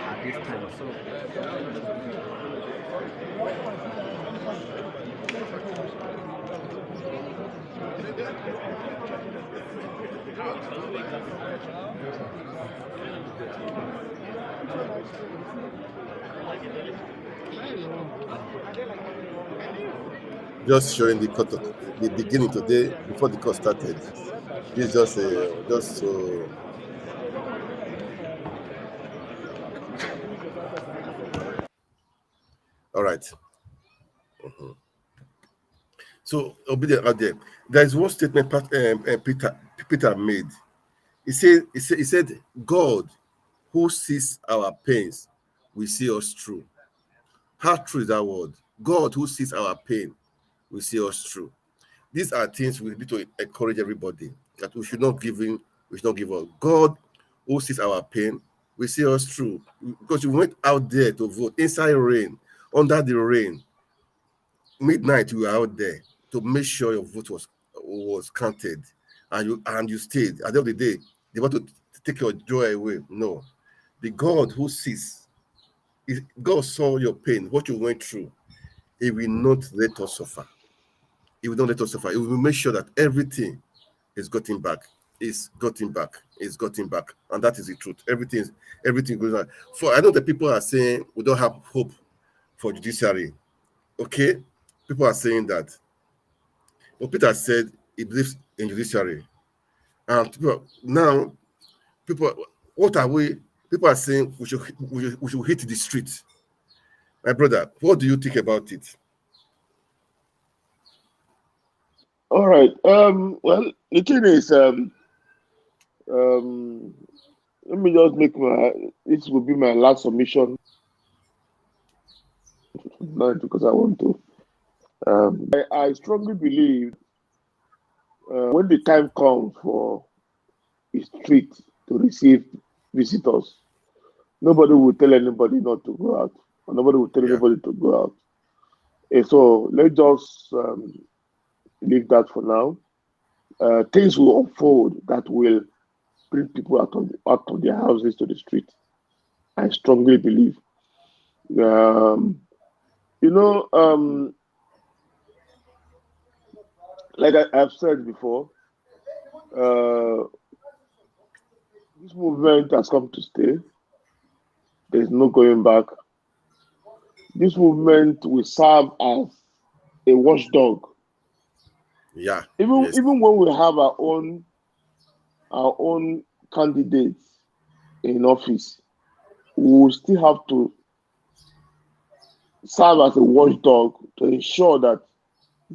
at this time. So Just showing the cut, the beginning today before the course started. This is just so. All right. So obedient out there. There is one statement Peter made. He said, God who sees our pains will see us through. How true is that word? God who sees our pain will see us through. These are things we need to encourage everybody that we should not give in, we should not give up. God who sees our pain will see us through. Because we went out there to vote inside rain, under the rain, midnight we were out there to make sure your vote was counted, and you stayed. At the end of the day, they want to take your joy away. No, the God who sees, if God saw your pain, what you went through. He will not let us suffer. He will not let us suffer. He will make sure that everything is gotten back. Is gotten back. Is gotten back, and that is the truth. Everything goes on. For I know that people are saying we don't have hope for judiciary. Okay, people are saying that. But Peter said he believes in judiciary. And people, what are we? People are saying we should hit the street. My brother, what do you think about it? All right. Well, the thing is, um, let me just make this will be my last submission tonight because I want to. I strongly believe when the time comes for a street to receive visitors, nobody will tell anybody not to go out, or nobody will tell anybody to go out. And so let's just leave that for now. Things will unfold that will bring people out of their houses to the street. I strongly believe. You know, like I've said before, this movement has come to stay. There's no going back. This movement will serve as a watchdog. Yeah. Even when we have our own candidates in office, we will still have to serve as a watchdog to ensure that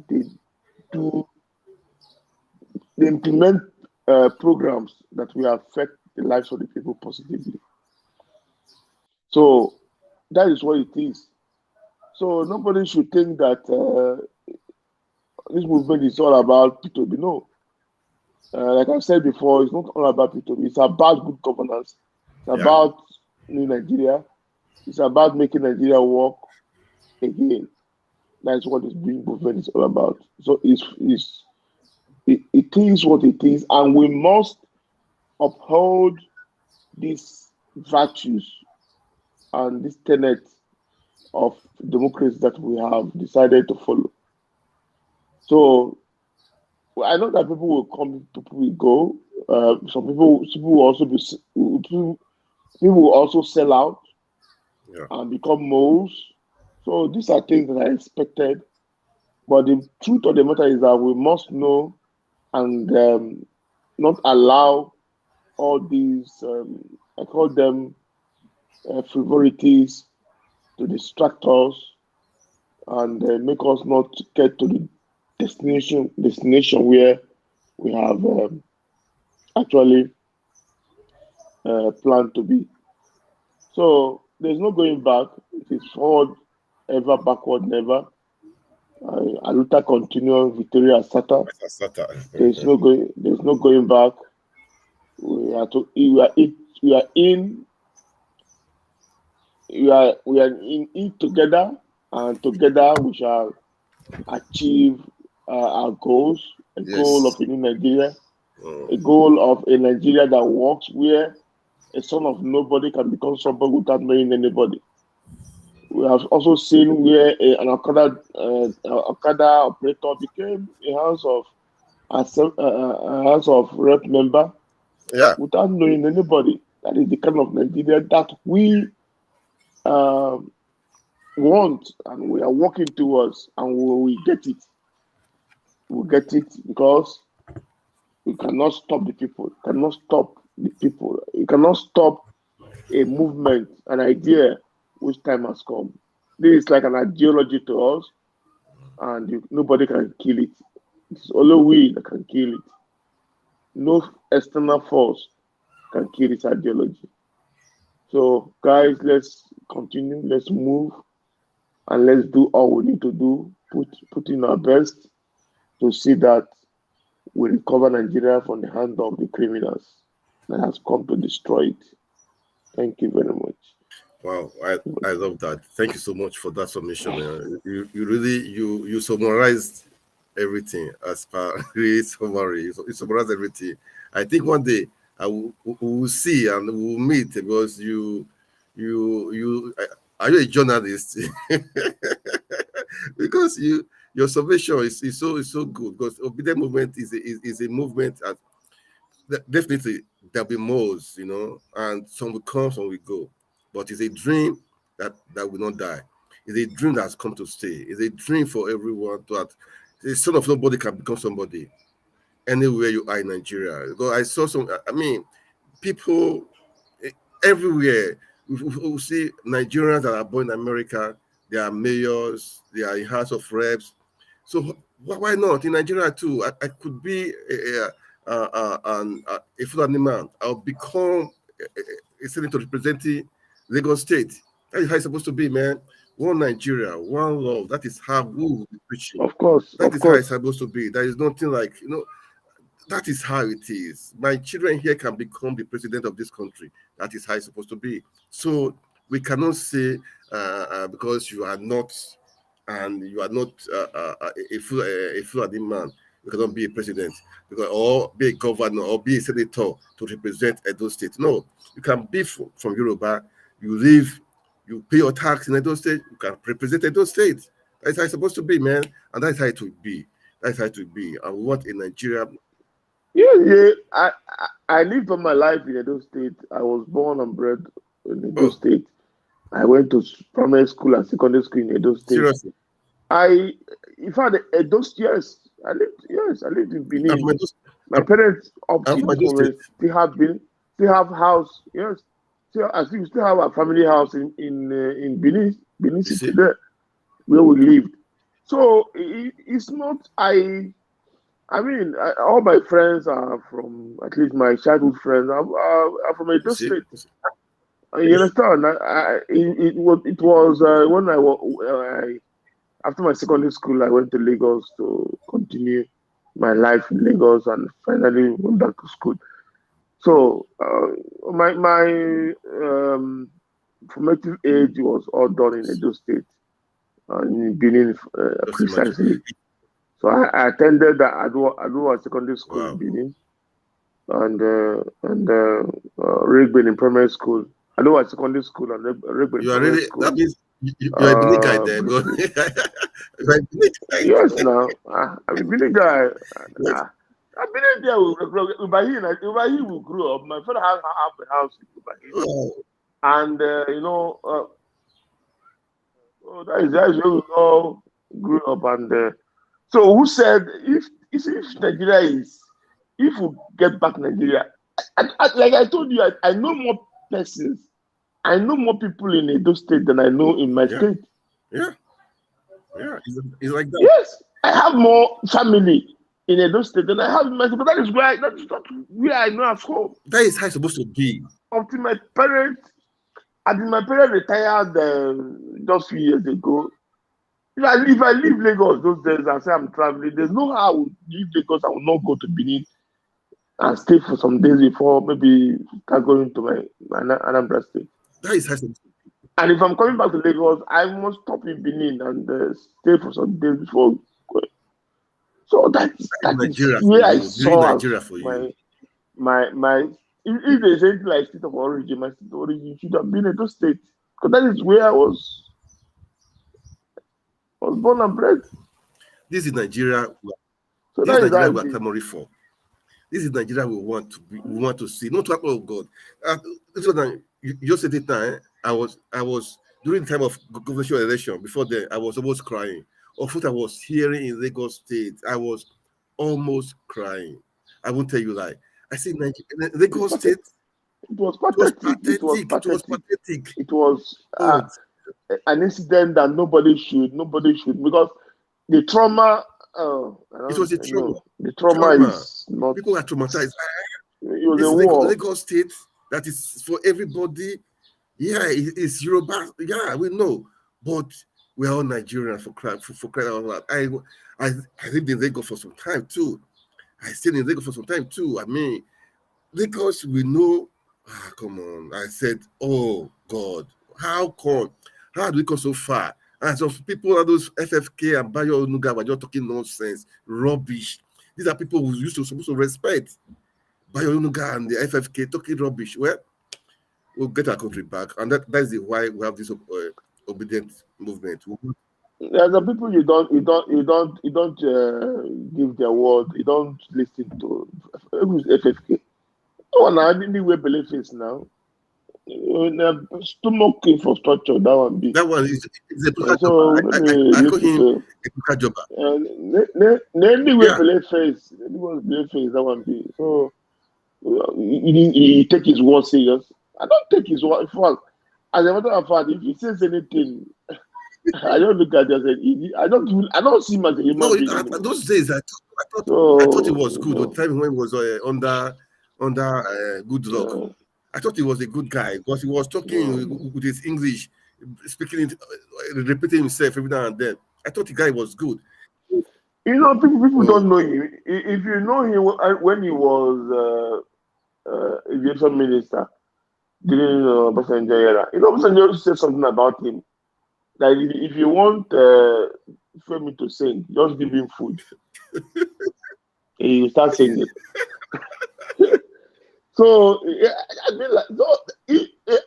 they implement programs that will affect the lives of the people positively. So that is what it is. So nobody should think that this movement is all about P2B. No. Like I said before, it's not all about P2B. It's about good governance. It's about new Nigeria. It's about making Nigeria work again. That's what this movement is all about. So it is what it is, and we must uphold these virtues and this tenet of democracy that we have decided to follow. So I know that people will come, people will go. Some people will also people will also sell out and become moles. So these are things that are expected. But the truth of the matter is that we must know and not allow all these, I call them frivolities, to distract us and make us not get to the destination where we have actually planned to be. So there's no going back. It is forward ever, backward never. Aluta continua, Victoria Asata. There's no going back. We are in it together, and together we shall achieve our goals. A goal of a new Nigeria, a goal of a Nigeria that works, where a son of nobody can become somebody without knowing anybody. We have also seen where an Okada operator became a House of Rep member without knowing anybody. That is the kind of Nigeria that we want and we are working towards, and we will get it. we'll get it because you cannot stop the people. You cannot stop the people. You cannot stop a movement, an idea which time has come. This is like an ideology to us, and nobody can kill it. It's only we that can kill it. No external force can kill this ideology. So, guys, let's continue. Let's move, and let's do all we need to do. Put in our best to see that we recover Nigeria from the hand of the criminals that has come to destroy it. Thank you very much. Wow, I love that. Thank you so much for that submission. You really you summarized everything as per really summary. You summarized everything. I think one day we will see and we will meet because are you a journalist? Because your submission is so good because obedient movement is a movement at definitely there'll be more, and some will come, some will go. But it's a dream that will not die. It's a dream that has come to stay. It's a dream for everyone that the son of nobody can become somebody anywhere you are in Nigeria. Because I saw people everywhere. We see Nigerians that are born in America, they are mayors, they are in House of Reps. So why not in Nigeria too? I could be a Fulani man. I'll become a senator representing Lagos State. That is how it's supposed to be, man. One Nigeria, one love. That is how we will be preaching. Of course, that is how it's supposed to be. There is nothing like, that is how it is. My children here can become the president of this country. That is how it's supposed to be. So we cannot say because you are not a Fulani man, you cannot be a president or be a governor or be a senator to represent Edo State. No, you can be from Yoruba. You live, you pay your tax in Edo State. You can represent Edo State. That's how it's supposed to be, man, and that's how it will be. That's how it will be. And we want in Nigeria. Yeah. I lived all my life in Edo State. I was born and bred in Edo State. I went to primary school and secondary school in Edo State. Seriously? In fact, Edo, yes, I lived in Benin. My parents up to this moment still have house. Yes, I think we still have a family house in Benin City there, where we lived. So it's not all my friends are from, at least my childhood friends are from Edo State. You understand? It was when I after my secondary school, I went to Lagos to continue my life in Lagos and finally went back to school. So my formative age was all done in Edo State, in Benin precisely. So I attended the Adua Secondary School in Benin and Rigben in primary school. Adua Secondary School and Rigben in primary school. That means you're a Benin guy there. Yes, now I'm a Benin guy. I've been in there with Ibrahim we grew up. My father has a house in Ibrahim. And that is where we all grew up. And so who said if Nigeria if we get back Nigeria, like I told you, I know more persons. I know more people in Edo State than I know in my state. Yeah, it's like that. Yes, I have more family in Edo State than I have in my state, but that's not where I know at home. That is how it's supposed to be. Until my parents retired just few years ago. If I leave Lagos those days and say I'm traveling, there's no how I will leave Lagos. I will not go to Benin and stay for some days before maybe start going to my Anambra State. That is how it's supposed to be. And if I'm coming back to Lagos, I must stop in Benin and stay for some days before going. So that's Nigeria where I saw Nigeria for you. My if there's anything like state of origin, my state of origin should have been Edo State, because that is where I was born and bred. This is Nigeria. So this is Nigeria we are clamoring for. This is Nigeria we want to see. Not to, oh God. You said it now. I was during the time of government election. Before then, I was almost crying of what I was hearing in Lagos State. I was almost crying. I won't tell you lie. I said, Lagos State. It was It was pathetic. It was pathetic. It was pathetic. pathetic. It was God. an incident that nobody should, because the trauma. It was a trauma. The trauma is not. People are traumatized. It was This a is war. Lagos State that is for everybody. Yeah, it's Yoruba. Yeah, we know, but we're all Nigerians for crying out loud. I lived in Lagos for some time too. I stayed in Lagos for some time too. I mean, Lagos, we know. Come on. I said, oh God, how come? How do we go so far? And some people are those FFK and Bayo Onuga were just talking nonsense, rubbish. These are people who used to supposed to respect. Bayo Onuga and the FFK talking rubbish. Well, we'll get our country back, and that's the why we have this obedient movement. There are the people you don't give their word. You don't listen to. Who's FFK? Oh, now I didn't wear belief face now. Stomach infrastructure. That one be. That one is a so I call him a job. Anyway, belief face. That one be. So he take his word serious. I don't take his word. As a matter of fact, if he says anything, I don't look at it. I don't see him as a human being. Those days, I thought it was good. The time when he was under good luck. I thought he was a good guy because he was talking with his English, speaking, repeating himself every now and then. I thought the guy was good. You know, people don't know him. If you know him when he was aviation minister during Obasanjo era, Obasanjo said something about him. Like if you want Femi to sing, just give him food. He will start singing. So I mean, like,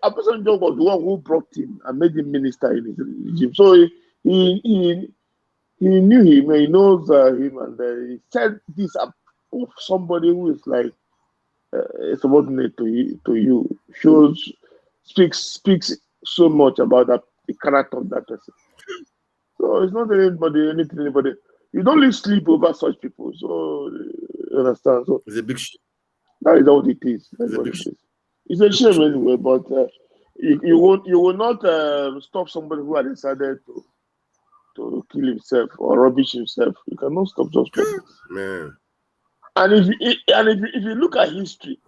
Obasanjo was the one who brought him and made him minister in his regime. So he knew him, he knows him, and he said this of somebody who is like subordinate to you, speaks so much about the character of that person. So it's not anybody. You don't lose sleep over such people. So you understand. So it's a big shame. That is what it is. It's a shame anyway, but you will not stop somebody who has decided to kill himself or rubbish himself. You cannot stop those people. Man. And if you look at history,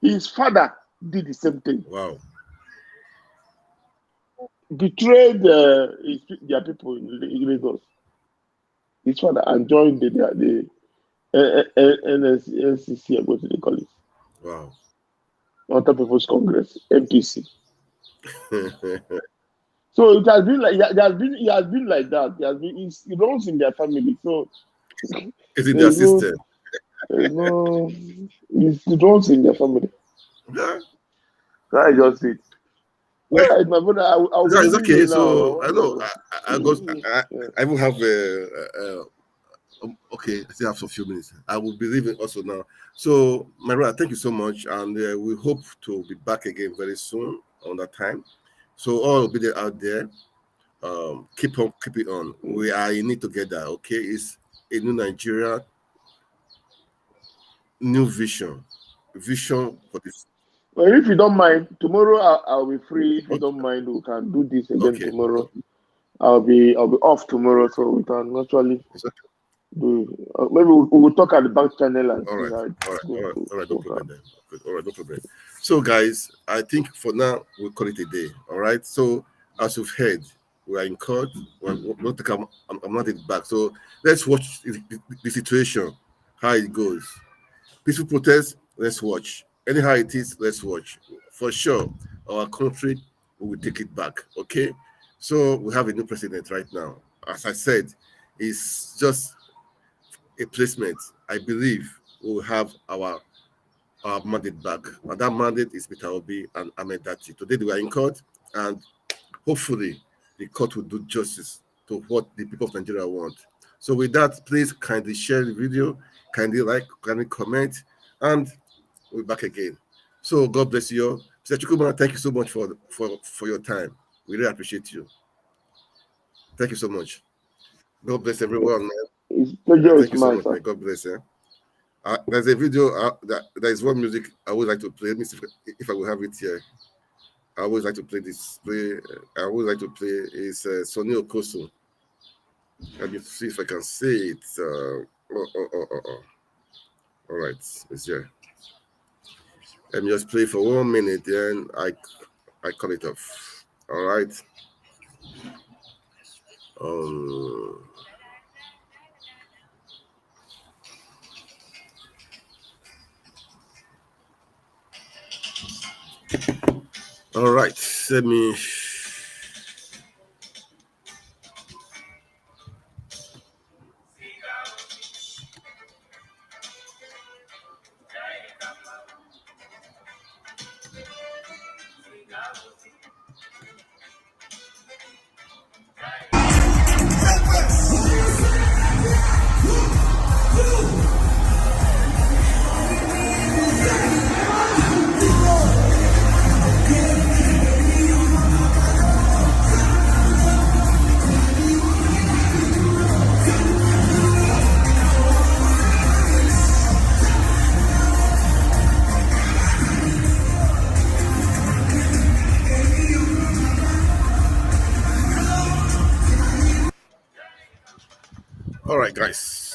his father did the same thing. Wow. Betrayed their people in Lagos. His father and joined the NCC, or what do they call it? Wow. Not People's Congress, MPC. So it has been like he has been like that. He runs in their family. So it's in their system. He runs in their family. That is just it. Well, right, my brother. I'll it's okay. So now. I know I will have okay, I still have some few minutes. I will be leaving also now. So, my brother, thank you so much, and we hope to be back again very soon on that time. So, all will be there out there. Keep it on. We are in it together. Okay, it's a new Nigeria, new vision for this. Well, if you don't mind, tomorrow I'll be free. If you don't mind, we can do this again tomorrow. I'll be off tomorrow, so we can actually. Maybe we'll talk at the back channel and all right, no problem then. All right, no problem. So, guys, I think for now we'll call it a day. All right. So, as you've heard, we are in court. I'm not it back. So let's watch the situation, how it goes. Peaceful protest. Let's watch. Anyhow it is, let's watch. For sure, our country will take it back. Okay. So we have a new president right now. As I said, it's just a placement. I believe we will have our mandate back. And that mandate is Peter Obi and Ahmed Dati. Today they were in court, and hopefully the court will do justice to what the people of Nigeria want. So with that, please kindly share the video, kindly like, kindly comment, and we'll be back again. So God bless you. Mr. Chukwuma, thank you so much for your time. We really appreciate you. Thank you so much. God bless everyone, man. It's pleasure is Thank you so mine, much, sir. man. God bless you. There's a video there is one music I would like to play. Let me see if I will have it here. I always like to play this. I always like to play is Sonny Okoso. Let me see if I can say it. All right, it's here. Let me just play for 1 minute, then I cut it off. All right. All right. Let me. All right, guys.